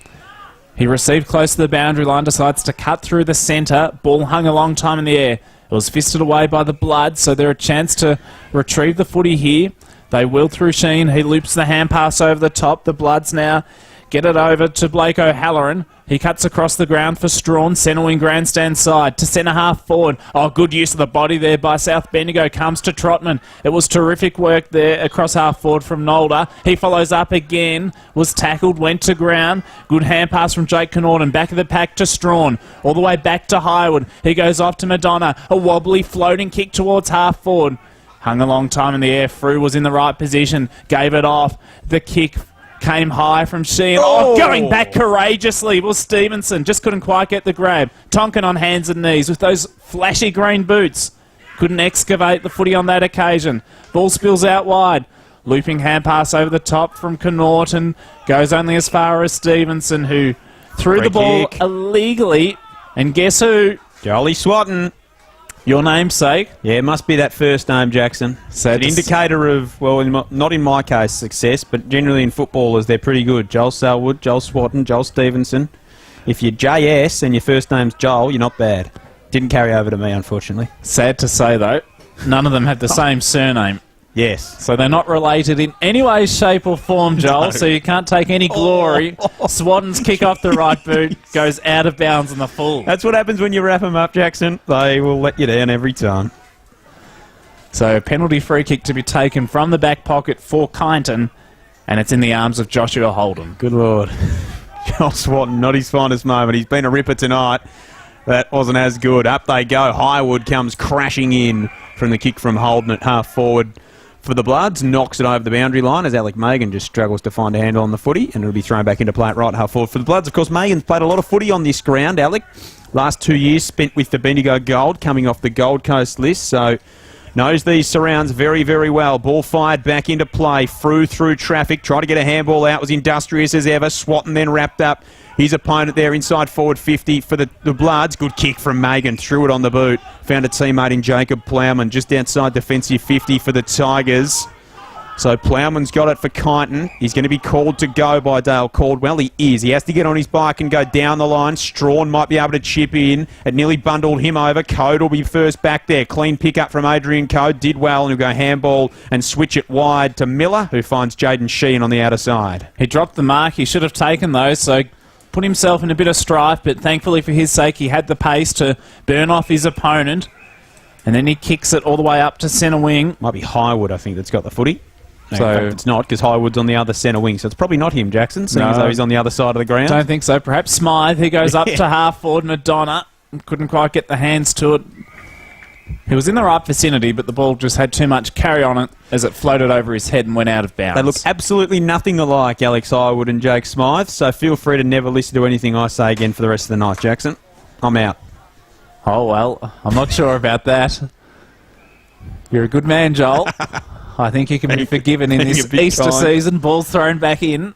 He received close to the boundary line, decides to cut through the centre. Ball hung a long time in the air. It was fisted away by the Blood, so they're a chance to retrieve the footy here. They will through Sheen. He loops the hand pass over the top. The Bloods now get it over to Blake O'Halloran. He cuts across the ground for Strawn. Centre wing grandstand side to centre half forward. Oh, good use of the body there by South Bendigo. Comes to Trotman. It was terrific work there across half forward from Nolder. He follows up again. Was tackled. Went to ground. Good hand pass from Jake Kyneton. Back of the pack to Strawn. All the way back to Highwood. He goes off to Madonna. A wobbly floating kick towards half forward. Hung a long time in the air. Frew was in the right position. Gave it off. The kick came high from Sheehan. Oh, going back courageously was Stevenson. Just couldn't quite get the grab. Tonkin on hands and knees with those flashy green boots. Couldn't excavate the footy on that occasion. Ball spills out wide. Looping hand pass over the top from Kyneton. Goes only as far as Stevenson, who threw the ball illegally. And guess who? Jolie Swatton. Your namesake. Yeah, it must be that first name, Jackson. So it's an indicator of, well, not in my case, success, but generally in footballers, they're pretty good. Joel Selwood, Joel Swatton, Joel Stevenson. If you're JS and your first name's Joel, you're not bad. Didn't carry over to me, unfortunately. Sad to say, though, none of them have the same surname. Yes. So they're not related in any way, shape or form, Joel, so you can't take any glory. Swatton's kick off the right boot goes out of bounds on the full. That's what happens when you wrap them up, Jackson. They will let you down every time. So penalty free kick to be taken from the back pocket for Kyneton, and it's in the arms of Joshua Holden. Good Lord. Joel Swatton, not his finest moment. He's been a ripper tonight. That wasn't as good. Up they go. Highwood comes crashing in from the kick from Holden at half forward. For the Bloods, knocks it over the boundary line as Alec Megan just struggles to find a handle on the footy, and it'll be thrown back into play at right half forward. For the Bloods, of course, Megan's played a lot of footy on this ground, Alec. Last 2 years spent with the Bendigo Gold, coming off the Gold Coast list, so knows these surrounds very, very well. Ball fired back into play, through traffic, tried to get a handball out, was industrious as ever. Swatton then wrapped up his opponent there inside forward 50 for the Bloods. Good kick from Megan, threw it on the boot. Found a teammate in Jacob Plowman just outside defensive 50 for the Tigers. So Plowman's got it for Kyneton. He's going to be called to go by Dale Caldwell. He is. He has to get on his bike and go down the line. Strawn might be able to chip in. It nearly bundled him over. Code will be first back there. Clean pick up from Adrian Code. Did well, and he'll go handball and switch it wide to Miller, who finds Jaden Sheehan on the outer side. He dropped the mark. He should have taken those, so put himself in a bit of strife, but thankfully for his sake, he had the pace to burn off his opponent. And then he kicks it all the way up to centre wing. Might be Highwood, I think, that's got the footy. No, so in fact, it's not, because Highwood's on the other centre wing, so it's probably not him, Jackson, seeing as though he's on the other side of the ground. Don't think so. Perhaps Smythe. He goes up to half forward. Madonna couldn't quite get the hands to it. He was in the right vicinity, but the ball just had too much carry on it as it floated over his head and went out of bounds. They look absolutely nothing alike, Alex Highwood and Jake Smythe, so feel free to never listen to anything I say again for the rest of the night, Jackson. I'm out. Oh, well, I'm not sure about that. You're a good man, Joel. I think you can be forgiven in this Easter season. Ball's thrown back in.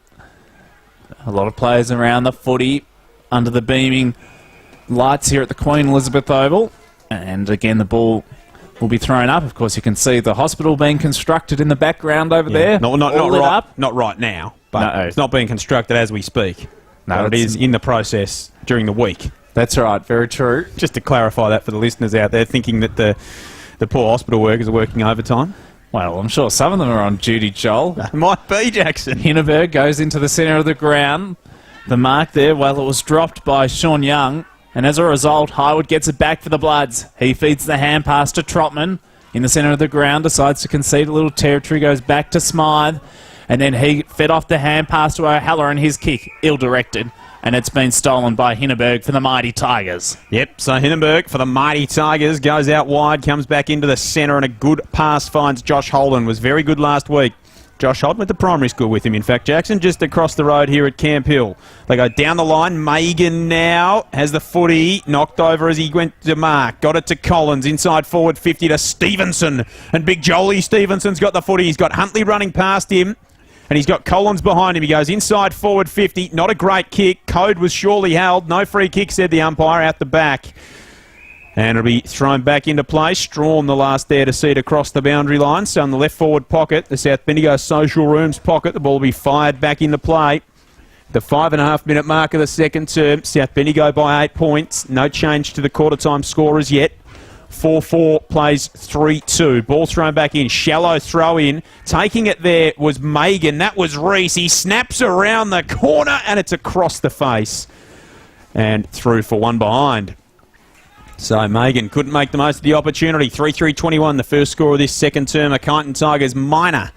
A lot of players around the footy under the beaming lights here at the Queen Elizabeth Oval. And again, the ball will be thrown up. Of course, you can see the hospital being constructed in the background over there. Not right now, but No. it's not being constructed as we speak. No, but it is in the process during the week. That's right, very true. Just to clarify that for the listeners out there thinking that the poor hospital workers are working overtime. Well, I'm sure some of them are on duty, Joel. Might be, Jackson. Hinneberg goes into the centre of the ground. The mark there, well, it was dropped by Sean Young. And as a result, Highwood gets it back for the Bloods. He feeds the hand pass to Trotman. In the centre of the ground, decides to concede a little territory, goes back to Smythe. And then he fed off the hand pass to O'Halloran, his kick, ill-directed. And it's been stolen by Hinneberg for the Mighty Tigers. Yep, so Hindenburg for the Mighty Tigers goes out wide, comes back into the centre, and a good pass finds Josh Holden. Was very good last week. Josh Holden went to primary school with him, in fact, Jackson, just across the road here at Camp Hill. They go down the line. Megan now has the footy knocked over as he went to mark. Got it to Collins, inside forward 50 to Stevenson. And big Jolie Stevenson's got the footy. He's got Huntley running past him. And he's got Collins behind him. He goes inside forward 50. Not a great kick. Code was surely held. No free kick, said the umpire, out the back. And it'll be thrown back into play. Strawn, the last there to see it across the boundary line. So in the left forward pocket, the South Bendigo Social Rooms pocket, the ball will be fired back into play. The 5.5 minute mark of the second term. South Bendigo by 8 points. No change to the quarter time score as yet. 4-4 plays 3-2. Ball thrown back in. Shallow throw in. Taking it there was Megan. That was Reese. He snaps around the corner and it's across the face. And through for one behind. So Megan couldn't make the most of the opportunity. 3-3-21, the first score of this second term. A Kyneton Tigers minor.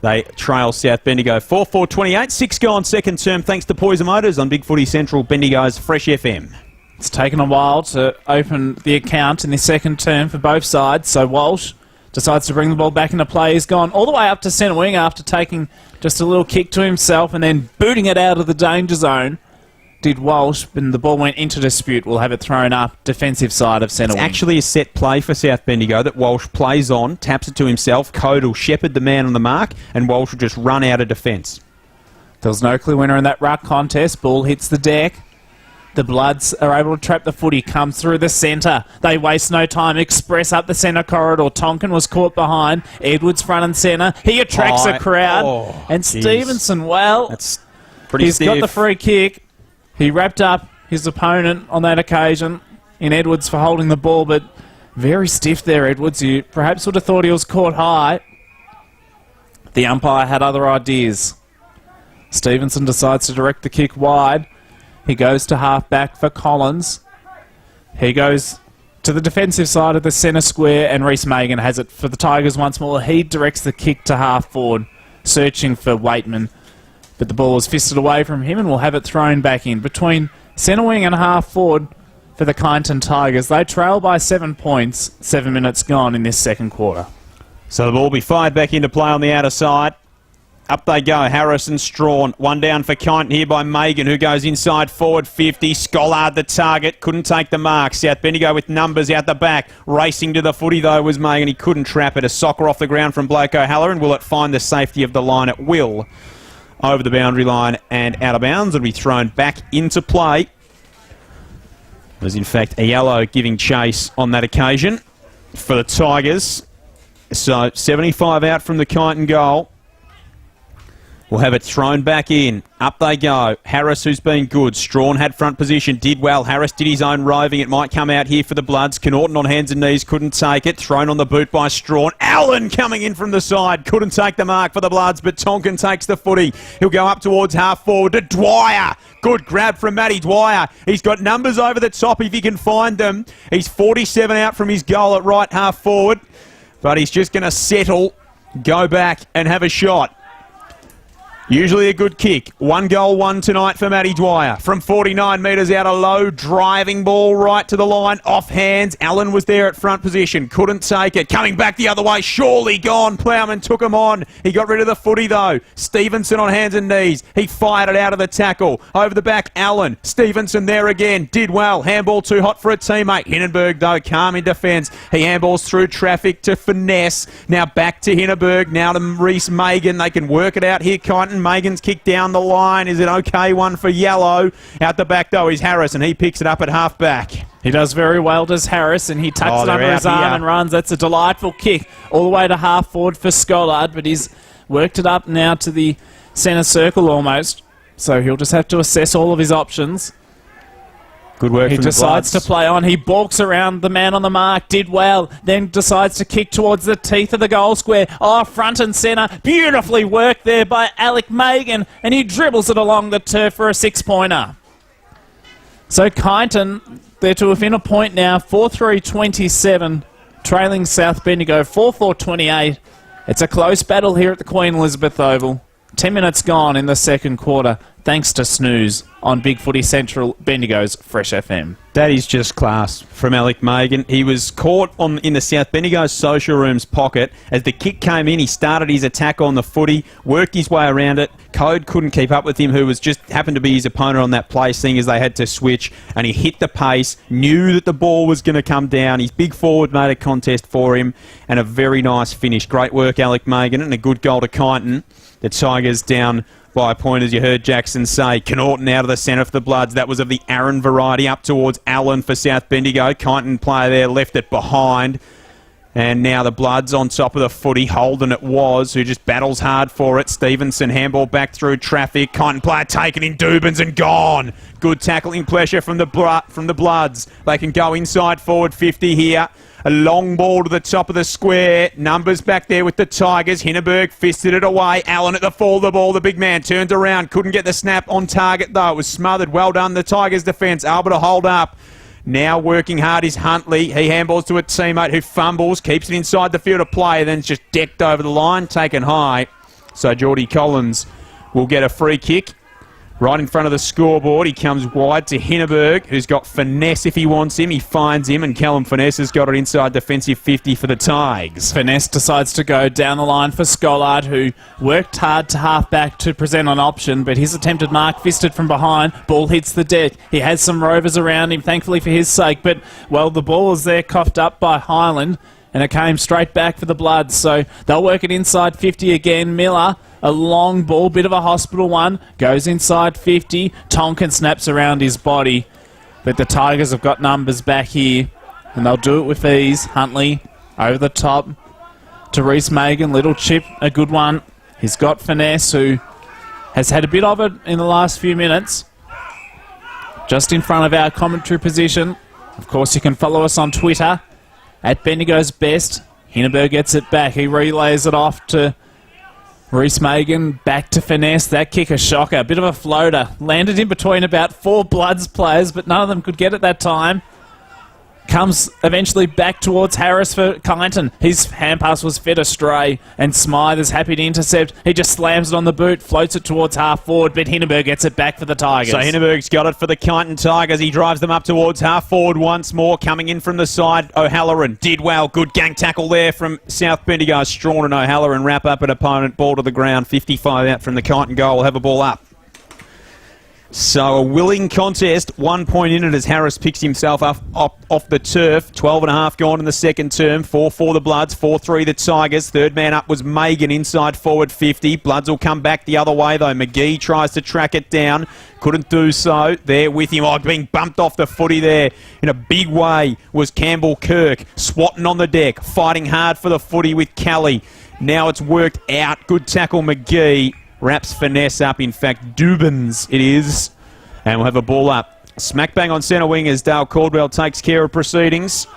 They trail South Bendigo 4-4-28. 6 gone second term thanks to Poison Motors on Big Footy Central, Bendigo's Fresh FM. It's taken a while to open the account in the second term for both sides, so Walsh decides to bring the ball back into play. He's gone all the way up to centre wing after taking just a little kick to himself and then booting it out of the danger zone. Did Walsh, and the ball went into dispute. We'll have it thrown up defensive side of centre wing. It's actually a set play for South Bendigo that Walsh plays on, taps it to himself. Code will shepherd the man on the mark, and Walsh will just run out of defence. There was no clear winner in that ruck contest. Ball hits the deck. The Bloods are able to trap the footy, comes through the centre. They waste no time, express up the centre corridor. Tonkin was caught behind. Edwards front and centre. He attracts a crowd. And Stevenson, well, that's pretty stiff. Got the free kick. He wrapped up his opponent on that occasion in Edwards for holding the ball, but very stiff there, Edwards. You perhaps would have thought he was caught high. The umpire had other ideas. Stevenson decides to direct the kick wide. He goes to half-back for Collins. He goes to the defensive side of the centre square, and Reese Megan has it for the Tigers once more. He directs the kick to half-forward, searching for Waitman. But the ball is fisted away from him, and we'll have it thrown back in. Between centre wing and half-forward for the Kyneton Tigers. They trail by 7 points, 7 minutes gone in this second quarter. So the ball will be fired back into play on the outer side. Up they go, Harrison, Strawn. One down for Kyneton here by Megan, who goes inside forward 50. Schollard the target, couldn't take the mark. South Bendigo with numbers out the back. Racing to the footy though was Megan. He couldn't trap it. A soccer off the ground from Blake O'Halloran. Will it find the safety of the line? It will. Over the boundary line and out of bounds. It'll be thrown back into play. It was in fact a yellow giving chase on that occasion for the Tigers. So 75 out from the Kyneton goal. We'll have it thrown back in. Up they go. Harris, who's been good. Strawn had front position. Did well. Harris did his own roving. It might come out here for the Bloods. Kyneton on hands and knees. Couldn't take it. Thrown on the boot by Strawn. Allen coming in from the side. Couldn't take the mark for the Bloods, but Tonkin takes the footy. He'll go up towards half forward to Dwyer. Good grab from Matty Dwyer. He's got numbers over the top if he can find them. He's 47 out from his goal at right half forward, but he's just going to settle, go back and have a shot. Usually a good kick. 1 goal, 1 tonight for Matty Dwyer. From 49 metres out, a low driving ball right to the line. Off hands. Allen was there at front position. Couldn't take it. Coming back the other way. Surely gone. Plowman took him on. He got rid of the footy though. Stevenson on hands and knees. He fired it out of the tackle. Over the back, Allen. Stevenson there again. Did well. Handball too hot for a teammate. Hindenburg though, calm in defence. He handballs through traffic to Finesse. Now back to Hindenburg. Now to Reese Megan. They can work it out here. Kyneton. Megan's kick down the line. Is an okay one for Yellow. Out the back though is Harris, and he picks it up at half back. He does very well, does Harris, and he tucks it under his arm and runs. That's a delightful kick all the way to half forward for Scollard, but he's worked it up now to the centre circle almost. So he'll just have to assess all of his options. Good work. He decides to play on. He balks around the man on the mark. Did well. Then decides to kick towards the teeth of the goal square. Oh, front and centre. Beautifully worked there by Alec Megan. And he dribbles it along the turf for a 6-pointer. So Kyneton, they're to within a point now. 4-3-27. Trailing South Bendigo 4-4-28. It's a close battle here at the Queen Elizabeth Oval. 10 minutes gone in the second quarter, thanks to Snooze on Big Footy Central, Bendigo's Fresh FM. That is just class from Alec Megan. He was caught in the South Bendigo social room's pocket. As the kick came in, he started his attack on the footy, worked his way around it. Code couldn't keep up with him, who was just happened to be his opponent on that play, seeing as they had to switch, and he hit the pace, knew that the ball was going to come down. His big forward made a contest for him, and a very nice finish. Great work, Alec Megan, and a good goal to Kyneton. The Tigers down by a point, as you heard Jackson say. Kyneton out of the centre for the Bloods. That was of the Aaron variety, up towards Allen for South Bendigo. Kyneton player there left it behind. And now the Bloods on top of the footy. Holden it was, who just battles hard for it. Stevenson handball back through traffic. Kyneton player taken in Dubins and gone. Good tackling pressure from the Bloods. They can go inside forward 50 here. A long ball to the top of the square. Numbers back there with the Tigers. Hindenburg fisted it away. Allen at the fall of the ball. The big man turned around. Couldn't get the snap on target though. It was smothered. Well done, the Tigers defence. Able to hold up. Now working hard is Huntley. He handballs to a teammate who fumbles. Keeps it inside the field of play. Then it's just decked over the line. Taken high. So Geordie Collins will get a free kick. Right in front of the scoreboard, he comes wide to Hindenburg, who's got Finesse if he wants him. He finds him, and Callum Finesse has got it inside defensive 50 for the Tigers. Finesse decides to go down the line for Scollard, who worked hard to half-back to present an option, but his attempted mark fisted from behind. Ball hits the deck. He has some rovers around him, thankfully for his sake, but, well, the ball is there coughed up by Highland, and it came straight back for the Bloods, so they'll work it inside 50 again. Miller, a long ball, bit of a hospital one, goes inside 50. Tonkin snaps around his body, but the Tigers have got numbers back here, and they'll do it with ease. Huntley over the top to Reese Megan. Little chip, a good one. He's got Finesse, who has had a bit of it in the last few minutes. Just in front of our commentary position. Of course, you can follow us on Twitter at Bendigo's Best. Hindenburg gets it back. He relays it off to Reese Megan, back to Finesse. That kick a shocker. A bit of a floater. Landed in between about 4 Bloods players, but none of them could get it that time. Comes eventually back towards Harris for Kyneton. His hand pass was fed astray, and Smythe is happy to intercept. He just slams it on the boot, floats it towards half forward, but Hindenburg gets it back for the Tigers. So Hindenburg's got it for the Kyneton Tigers. He drives them up towards half forward once more. Coming in from the side, O'Halloran did well. Good gang tackle there from South Bendigo. Strawn and O'Halloran wrap up an opponent. Ball to the ground. 55 out from the Kyneton goal. Will have a ball up. So a willing contest, 1 point in it as Harris picks himself up off the turf. 12 and a half gone in the second term. 4-4 the Bloods, 4-3 the Tigers. Third man up was Megan inside forward 50. Bloods will come back the other way though. McGee tries to track it down. Couldn't do so. There with him. Oh, being bumped off the footy there in a big way was Campbell Kirk. Swatting on the deck. Fighting hard for the footy with Kelly. Now it's worked out. Good tackle McGee. Wraps Finesse up, in fact, Dubins it is. And we'll have a ball up. Smack bang on centre wing as Dale Caldwell takes care of proceedings.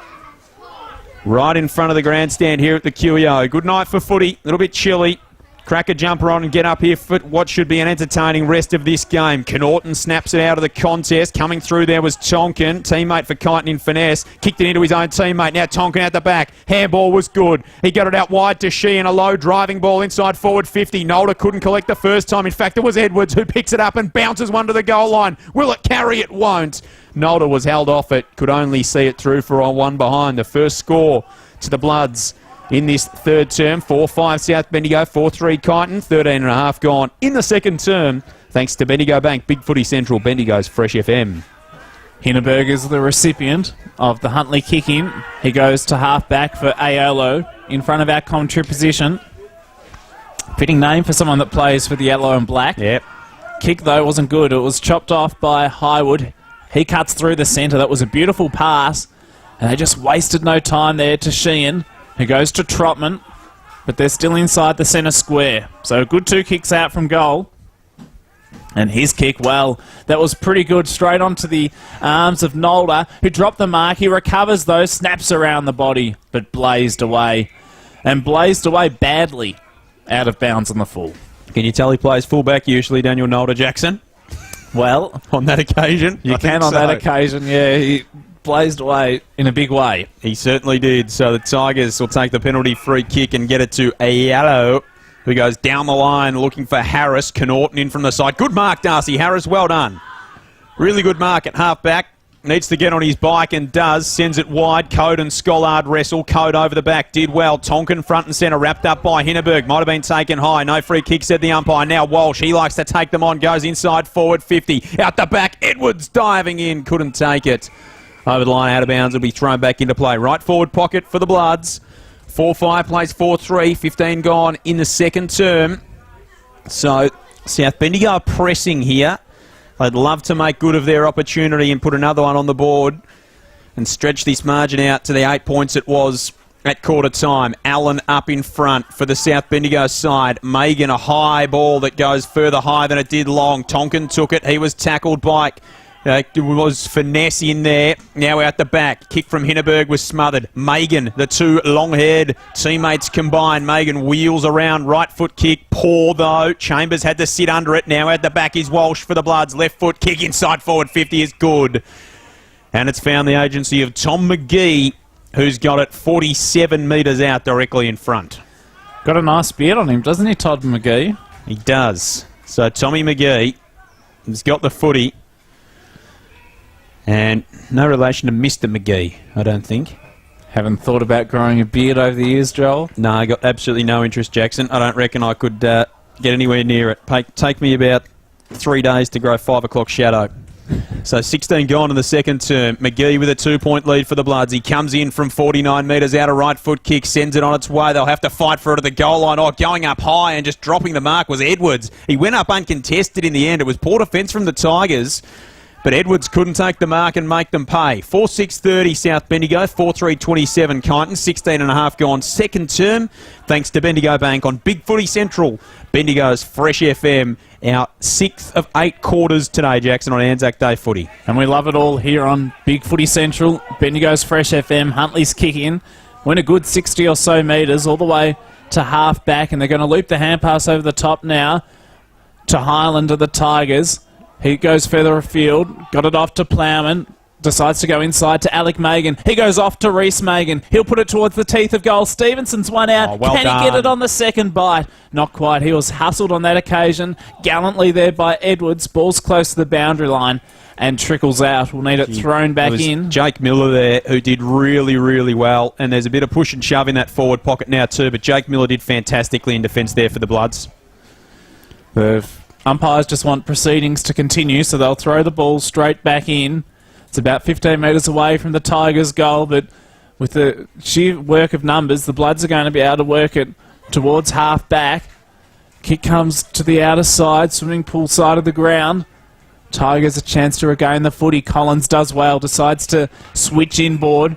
Right in front of the grandstand here at the QEO. Good night for footy. A little bit chilly. crack a jumper on and get up here for what should be an entertaining rest of this game. Kyneton snaps it out of the contest. Coming through there was Tonkin, teammate for Kyneton in finesse. Kicked it into his own teammate. Now Tonkin out the back. Handball was good. He got it out wide to Sheehan. A low driving ball inside forward 50. Nolder couldn't collect the first time. In fact, it was Edwards who picks it up and bounces one to the goal line. Will it carry? It won't. Nolder was held off it. Could only see it through for a one behind. The first score to the Bloods in this third term. 4-5 South Bendigo, 4-3 Kyneton, 13.5 gone in the second term. Thanks to Bendigo Bank, Big Footy Central, Bendigo's Fresh FM. Hindenburg is the recipient of the Huntley kick-in. He goes to half-back for Aiello in front of our commentary position. Fitting name for someone that plays for the yellow and black. Yep. Kick, though, wasn't good. It was chopped off by Highwood. He cuts through the centre. That was a beautiful pass. And they just wasted no time there to Sheehan, who goes to Trotman, but they're still inside the centre square. So a good 2 kicks out from goal. And his kick, well, that was pretty good. Straight onto the arms of Nolder, who dropped the mark. He recovers, though, snaps around the body, but blazed away. And blazed away badly out of bounds on the full. Can you tell he plays fullback usually, Daniel Nolder Jackson? Well, on that occasion? You can on that occasion, yeah. He blazed away in a big way. He certainly did. So the Tigers will take the penalty free kick and get it to Aiello, who goes down the line looking for Harris. Kyneton in from the side. Good mark, Darcy Harris. Well done. Really good mark at half-back. Needs to get on his bike and does. Sends it wide. Code and Schollard wrestle. Code over the back. Did well. Tonkin front and centre. Wrapped up by Hindenburg. Might have been taken high. No free kick, said the umpire. Now Walsh. He likes to take them on. Goes inside forward 50. Out the back. Edwards diving in. Couldn't take it. Over the line, out of bounds. Will be thrown back into play. Right forward pocket for the Bloods. 4-5 plays 4-3. 15 gone in the second term. So South Bendigo are pressing here. They'd love to make good of their opportunity and put another one on the board and stretch this margin out to the 8 points it was at quarter time. Allen up in front for the South Bendigo side. Megan, a high ball that goes further high than it did long. Tonkin took it. He was tackled by... There was finesse in there. Now out the back. Kick from Hindenburg was smothered. Megan, the 2 long-haired teammates combined. Megan wheels around. Right foot kick. Poor though. Chambers had to sit under it. Now out the back is Walsh for the Bloods. Left foot kick inside forward 50 is good. And it's found the agency of Tom McGee, who's got it 47 metres out directly in front. Got a nice beard on him, doesn't he, Todd McGee? He does. So Tommy McGee has got the footy. And no relation to Mr. McGee, I don't think. Haven't thought about growing a beard over the years, Joel? No, I got absolutely no interest, Jackson. I don't reckon I could get anywhere near it. Take me about 3 days to grow 5 o'clock shadow. So 16 gone in the second term. McGee with a 2-point lead for the Bloods. He comes in from 49 metres out, a right foot kick, sends it on its way. They'll have to fight for it at the goal line. Oh, going up high and just dropping the mark was Edwards. He went up uncontested in the end. It was poor defence from the Tigers. But Edwards couldn't take the mark and make them pay. 4-6-30 South Bendigo, 4-3-27 Kyneton, 16.5 gone second term. Thanks to Bendigo Bank on Big Footy Central. Bendigo's Fresh FM, our 6th of 8 quarters today, Jackson, on Anzac Day footy. And we love it all here on Big Footy Central. Bendigo's Fresh FM, Huntley's kick in. Went a good 60 or so metres all the way to half back, and they're going to loop the hand pass over the top now to Highland of the Tigers. He goes further afield, got it off to Plowman, decides to go inside to Alec Megan. He goes off to Reese Megan. He'll put it towards the teeth of goal. Stevenson's one out. Oh, well Can done. he get it on the second bite? Not quite. He was hustled on that occasion. Gallantly there by Edwards. Ball's close to the boundary line and trickles out. We'll need it thrown back in. Jake Miller there, who did really, really well. And there's a bit of push and shove in that forward pocket now too. But Jake Miller did fantastically in defence there for the Bloods. The umpires just want proceedings to continue, so they'll throw the ball straight back in. It's about 15 metres away from the Tigers' goal, but with the sheer work of numbers, the Bloods are going to be able to work it towards half back. Kick comes to the outer side, swimming pool side of the ground. Tigers a chance to regain the footy. Collins does well, decides to switch inboard.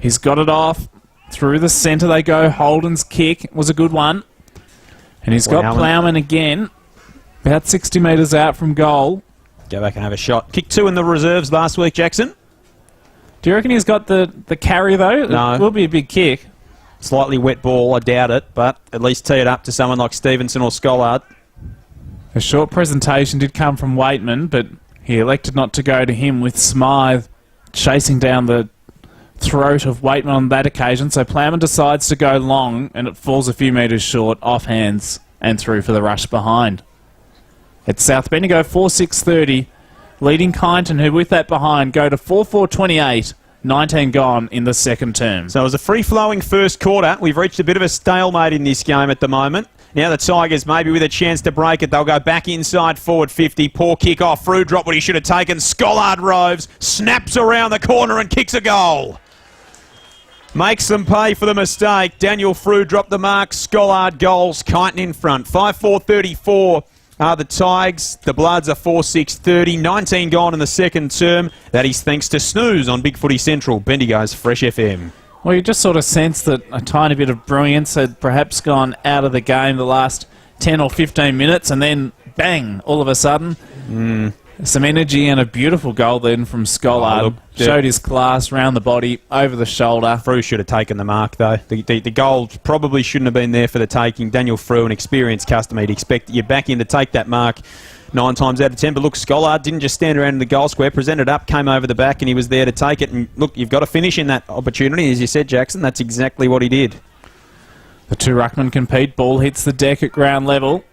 He's got it off. Through the centre they go. Holden's kick was a good one. And he's got Plowman again. About 60 metres out from goal. Go back and have a shot. Kick 2 in the reserves last week, Jackson. Do you reckon he's got the carry, though? No. It will be a big kick. Slightly wet ball, I doubt it, but at least tee it up to someone like Stevenson or Scollard. A short presentation did come from Waitman, but he elected not to go to him, with Smythe chasing down the throat of Waitman on that occasion. So Plowman decides to go long, and it falls a few metres short, off hands, and through for the rush behind. It's South Bendigo 4-6-30, leading Kyneton, who with that behind go to 4-4-28. 19 gone in the second term. So it was a free-flowing first quarter. We've reached a bit of a stalemate in this game at the moment. Now the Tigers, maybe with a chance to break it, they'll go back inside forward 50. Poor kick off. Frew dropped what he should have taken. Scollard roves, snaps around the corner and kicks a goal. Makes them pay for the mistake. Daniel Frew dropped the mark. Scollard goals. Kyneton in front. 5-4-34. Are the Tigers. The Bloods are 4-6-30. 19 gone in the second term. That is thanks to Snooze on Big Footy Central, Bendigo's Fresh FM. Well, you just sort of sense that a tiny bit of brilliance had perhaps gone out of the game the last 10 or 15 minutes, and then bang, all of a sudden. Some energy and a beautiful goal then from Scollard. Showed his class round the body, over the shoulder. Frew should have taken the mark, though. The goal probably shouldn't have been there for the taking. Daniel Frew, an experienced customer, he'd expect you back in to take that mark 9 times out of 10. But look, Scollard didn't just stand around in the goal square, presented up, came over the back, and he was there to take it. And look, you've got to finish in that opportunity. As you said, Jackson, that's exactly what he did. The two ruckmen compete. Ball hits the deck at ground level.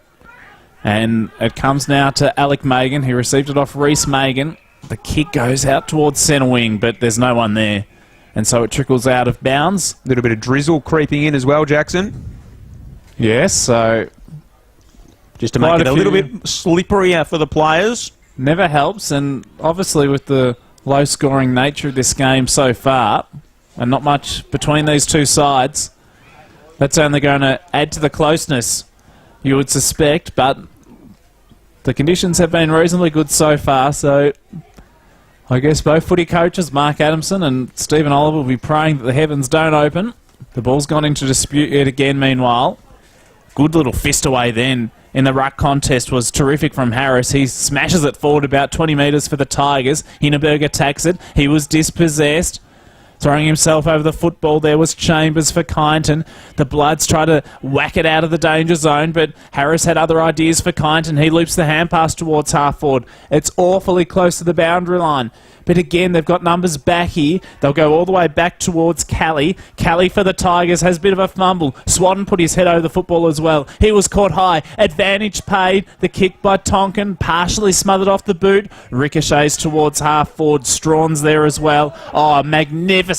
And it comes now to Alec Magan. He received it off Reese Magan. The kick goes out towards centre wing, but there's no one there. And so it trickles out of bounds. A little bit of drizzle creeping in as well, Jackson. Yes, so just to make it a little bit slipperier for the players. Never helps, and obviously with the low-scoring nature of this game so far, and not much between these two sides, that's only going to add to the closeness, you would suspect, but the conditions have been reasonably good so far, so I guess both footy coaches, Mark Adamson and Stephen Oliver, will be praying that the heavens don't open. The ball's gone into dispute yet again, meanwhile. Good little fist away then in the ruck contest was terrific from Harris. He smashes it forward about 20 metres for the Tigers. Hindenburg attacks it. He was dispossessed. Throwing himself over the football there was Chambers for Kyneton. The Bloods try to whack it out of the danger zone, but Harris had other ideas for Kyneton. He loops the hand pass towards half forward. It's awfully close to the boundary line. But again, they've got numbers back here. They'll go all the way back towards Callie. Callie for the Tigers has a bit of a fumble. Swatton put his head over the football as well. He was caught high. Advantage paid. The kick by Tonkin, partially smothered off the boot. Ricochets towards half forward. Strawn's there as well. Oh, magnificent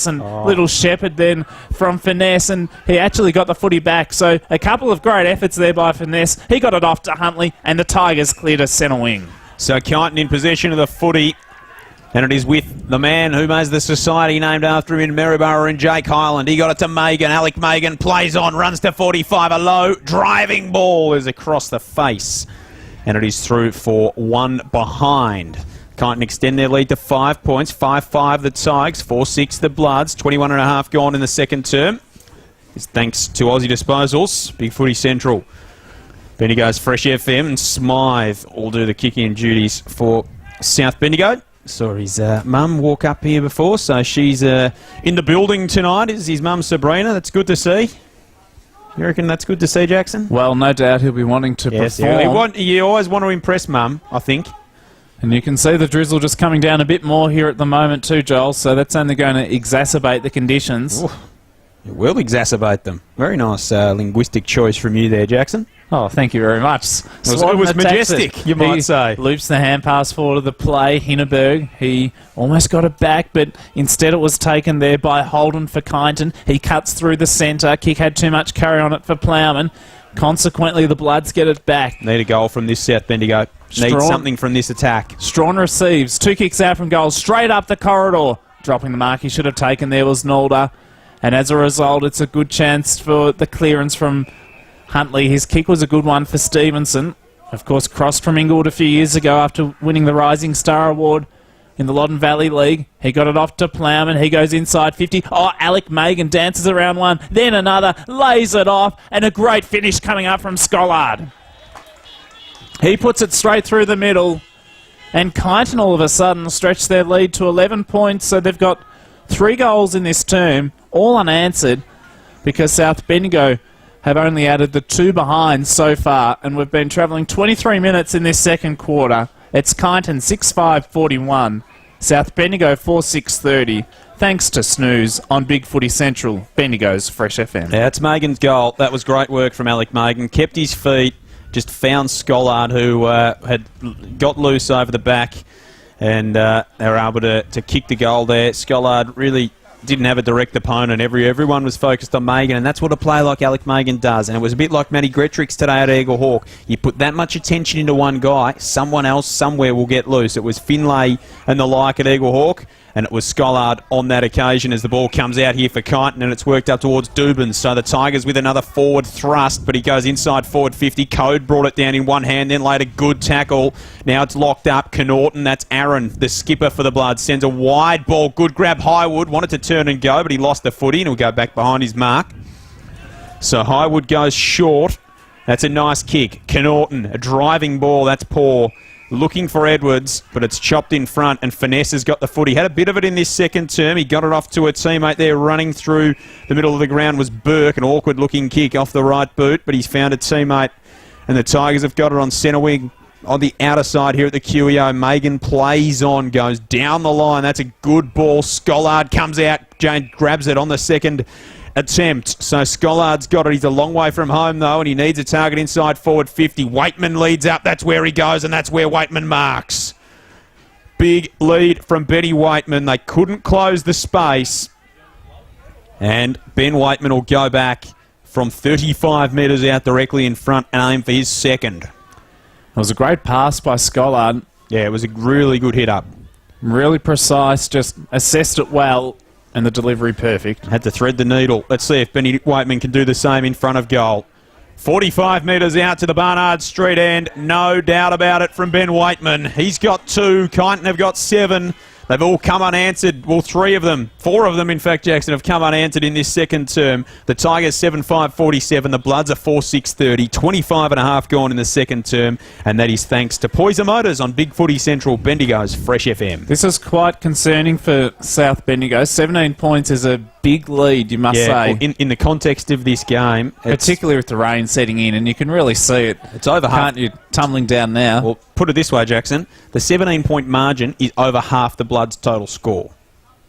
little shepherd then from Finesse, and he actually got the footy back. So a couple of great efforts there by Finesse. He got it off to Huntley, and the Tigers cleared a centre wing. So Kyneton in possession of the footy. And it is with the man who has the society named after him in Maryborough and Jake Highland. He got it to Magan. Alec Magan plays on, runs to 45. A low driving ball is across the face. And it is through for one behind. Kyneton extend their lead to 5 points. 5-5 the Tigers, 4-6 the Bloods. 21.5 gone in the second term. It's thanks to Aussie Disposals, Big Footy Central. Bendigo's Fresh FM and Smythe all do the kicking duties for South Bendigo. Saw his mum walk up here before, so she's in the building tonight. Is his mum Sabrina? That's good to see. You reckon that's good to see, Jackson? Well, no doubt he'll be wanting to perform. You always want to impress mum, I think. And you can see the drizzle just coming down a bit more here at the moment too, Joel, so that's only going to exacerbate the conditions. Ooh, it will exacerbate them. Very nice linguistic choice from you there, Jackson. Oh, thank you very much. It was majestic, you might say. Loops the hand pass forward to the play. Hindenburg, he almost got it back, but instead it was taken there by Holden for Kyneton. He cuts through the centre. Kick had too much carry on it for Plowman. Consequently, the Bloods get it back. Need a goal from this South Bendigo. Need something from this attack. Strawn receives. 2 kicks out from goal. Straight up the corridor. Dropping the mark he should have taken there was Nalder. And as a result, it's a good chance for the clearance from Huntley. His kick was a good one for Stevenson. Of course, crossed from Inglewood a few years ago after winning the Rising Star Award in the Loddon Valley League. He got it off to Plowman. He goes inside 50. Oh, Alec Magan dances around one, then another, lays it off, and a great finish coming up from Scollard. He puts it straight through the middle, and Kyneton all of a sudden stretch their lead to 11 points, so they've got 3 goals in this term, all unanswered. because South Bendigo have only added the 2 behind so far, and we've been travelling 23 minutes in this second quarter. It's Kyneton 6-5-41, South Bendigo 4-6-30, thanks to Snooze on Big Footy Central, Bendigo's Fresh FM. Yeah, it's Megan's goal. That was great work from Alec Megan. Kept his feet, just found Scollard, who had got loose over the back, and they were able to kick the goal there. Scollard really didn't have a direct opponent. Everyone was focused on Megan, and that's what a player like Alec Megan does. And it was a bit like Matty Gretrix today at Eagle Hawk. You put that much attention into one guy, someone else somewhere will get loose. It was Finlay and the like at Eagle Hawk, and it was Scollard on that occasion as the ball comes out here for Kyneton, and it's worked up towards Dubin. So the Tigers with another forward thrust, but he goes inside forward 50. Code brought it down in one hand, then laid a good tackle. Now it's locked up. Kyneton, that's Aaron, the skipper for the Bloods, sends a wide ball. Good grab. Highwood wanted to turn and go, but he lost the footy, and he'll go back behind his mark. So Highwood goes short. That's a nice kick. Kyneton, a driving ball. That's poor. Looking for Edwards, but it's chopped in front, and Finesse has got the footy. Had a bit of it in this second term. He got it off to a teammate there. Running through the middle of the ground was Burke, an awkward-looking kick off the right boot, but he's found a teammate, and the Tigers have got it on centre wing on the outer side here at the QEO. Megan plays on, goes down the line. That's a good ball. Scollard comes out. Jane grabs it on the second attempt. So Scollard's got it. He's a long way from home, though, and he needs a target inside forward 50. Waitman leads up. That's where he goes, and that's where Waitman marks. Big lead from Betty Waitman. They couldn't close the space, and Ben Waitman will go back from 35 metres out directly in front and aim for his second. It was a great pass by Scollard. Yeah, it was a really good hit up. Really precise, just assessed it well, and the delivery perfect. Had to thread the needle. Let's see if Benny Waitman can do the same in front of goal. 45 metres out to the Barnard Street end. No doubt about it from Ben Waitman. He's got 2. Kyneton have got 7. They've all come unanswered. Well, 3 of them, 4 of them, in fact, Jackson, have come unanswered in this second term. The Tigers 7-5-47. The Bloods are 4-6-30. 25 and a half gone in the second term. And that is thanks to Poison Motors on Big Footy Central, Bendigo's Fresh FM. This is quite concerning for South Bendigo. 17 points is a big lead, you must say. Well, in the context of this game, particularly with the rain setting in, and you can really see it. It's over half. Can't you? Tumbling down now. Well, put it this way, Jackson. The 17-point margin is over half the Bloods' total score.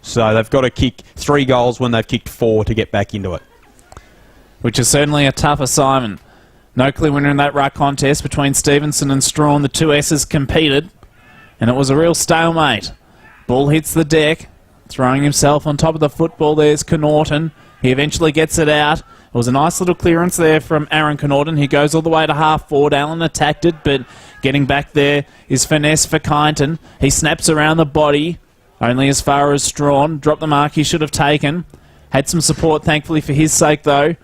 So they've got to kick 3 goals when they've kicked 4 to get back into it. Which is certainly a tough assignment. No clear winner in that ruck contest between Stevenson and Strawn. The 2 S's competed, and it was a real stalemate. Ball hits the deck. Throwing himself on top of the football, there's Kyneton. He eventually gets it out. It was a nice little clearance there from Aaron Kyneton. He goes all the way to half forward. Allen attacked it, but getting back there is Finesse for Kyneton. He snaps around the body, only as far as Strawn. Dropped the mark he should have taken. Had some support, thankfully, for his sake, though.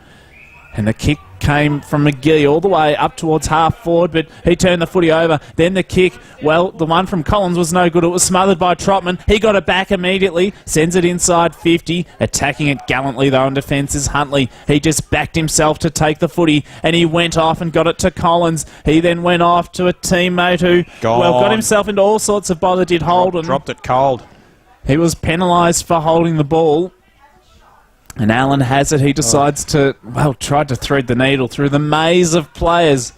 And the kick came from McGee all the way up towards half forward, but he turned the footy over. Then the kick, well, the one from Collins was no good. It was smothered by Trotman. He got it back immediately, sends it inside 50. Attacking it gallantly, though, in defence is Huntley. He just backed himself to take the footy, and he went off and got it to Collins. He then went off to a teammate who, got himself into all sorts of bother, did Holden. Dropped it cold. He was penalised for holding the ball. And Allen has it. He decides to, tried to thread the needle through the maze of players.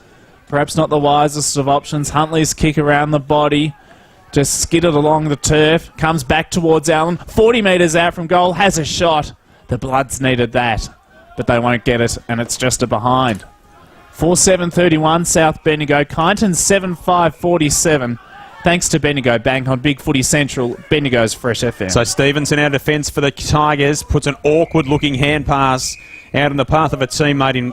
Perhaps not the wisest of options. Huntley's kick around the body. Just skidded along the turf. Comes back towards Allen. 40 metres out from goal. Has a shot. The Bloods needed that. But they won't get it. And it's just a behind. 4-7-31 South Bendigo. Kyneton 7-5-47. Thanks to Bendigo Bank on Big Footy Central, Bendigo's Fresh FM. So Stevenson, our defence for the Tigers, puts an awkward-looking hand pass out in the path of a teammate in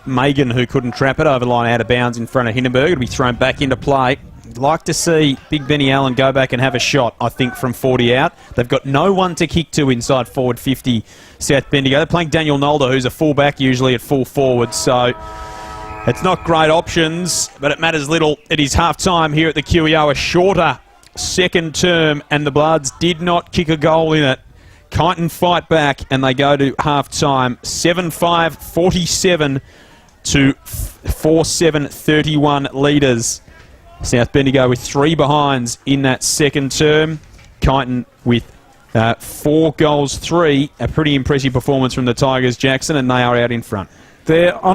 Megan, who couldn't trap it over the line out of bounds in front of Hindenburg. It'll be thrown back into play. I'd like to see Big Benny Allen go back and have a shot, I think, from 40 out. They've got no one to kick to inside forward 50, South Bendigo. They're playing Daniel Nolder, who's a full-back usually at full forward, so it's not great options, but it matters little. It is half-time here at the QEO, a shorter second term, and the Bloods did not kick a goal in it. Kyneton fight back, and they go to half-time. 7-5-47 to 4-7-31 leaders. South Bendigo with 3 behinds in that second term. Kyneton with 4 goals, 3. A pretty impressive performance from the Tigers, Jackson, and they are out in front. They're on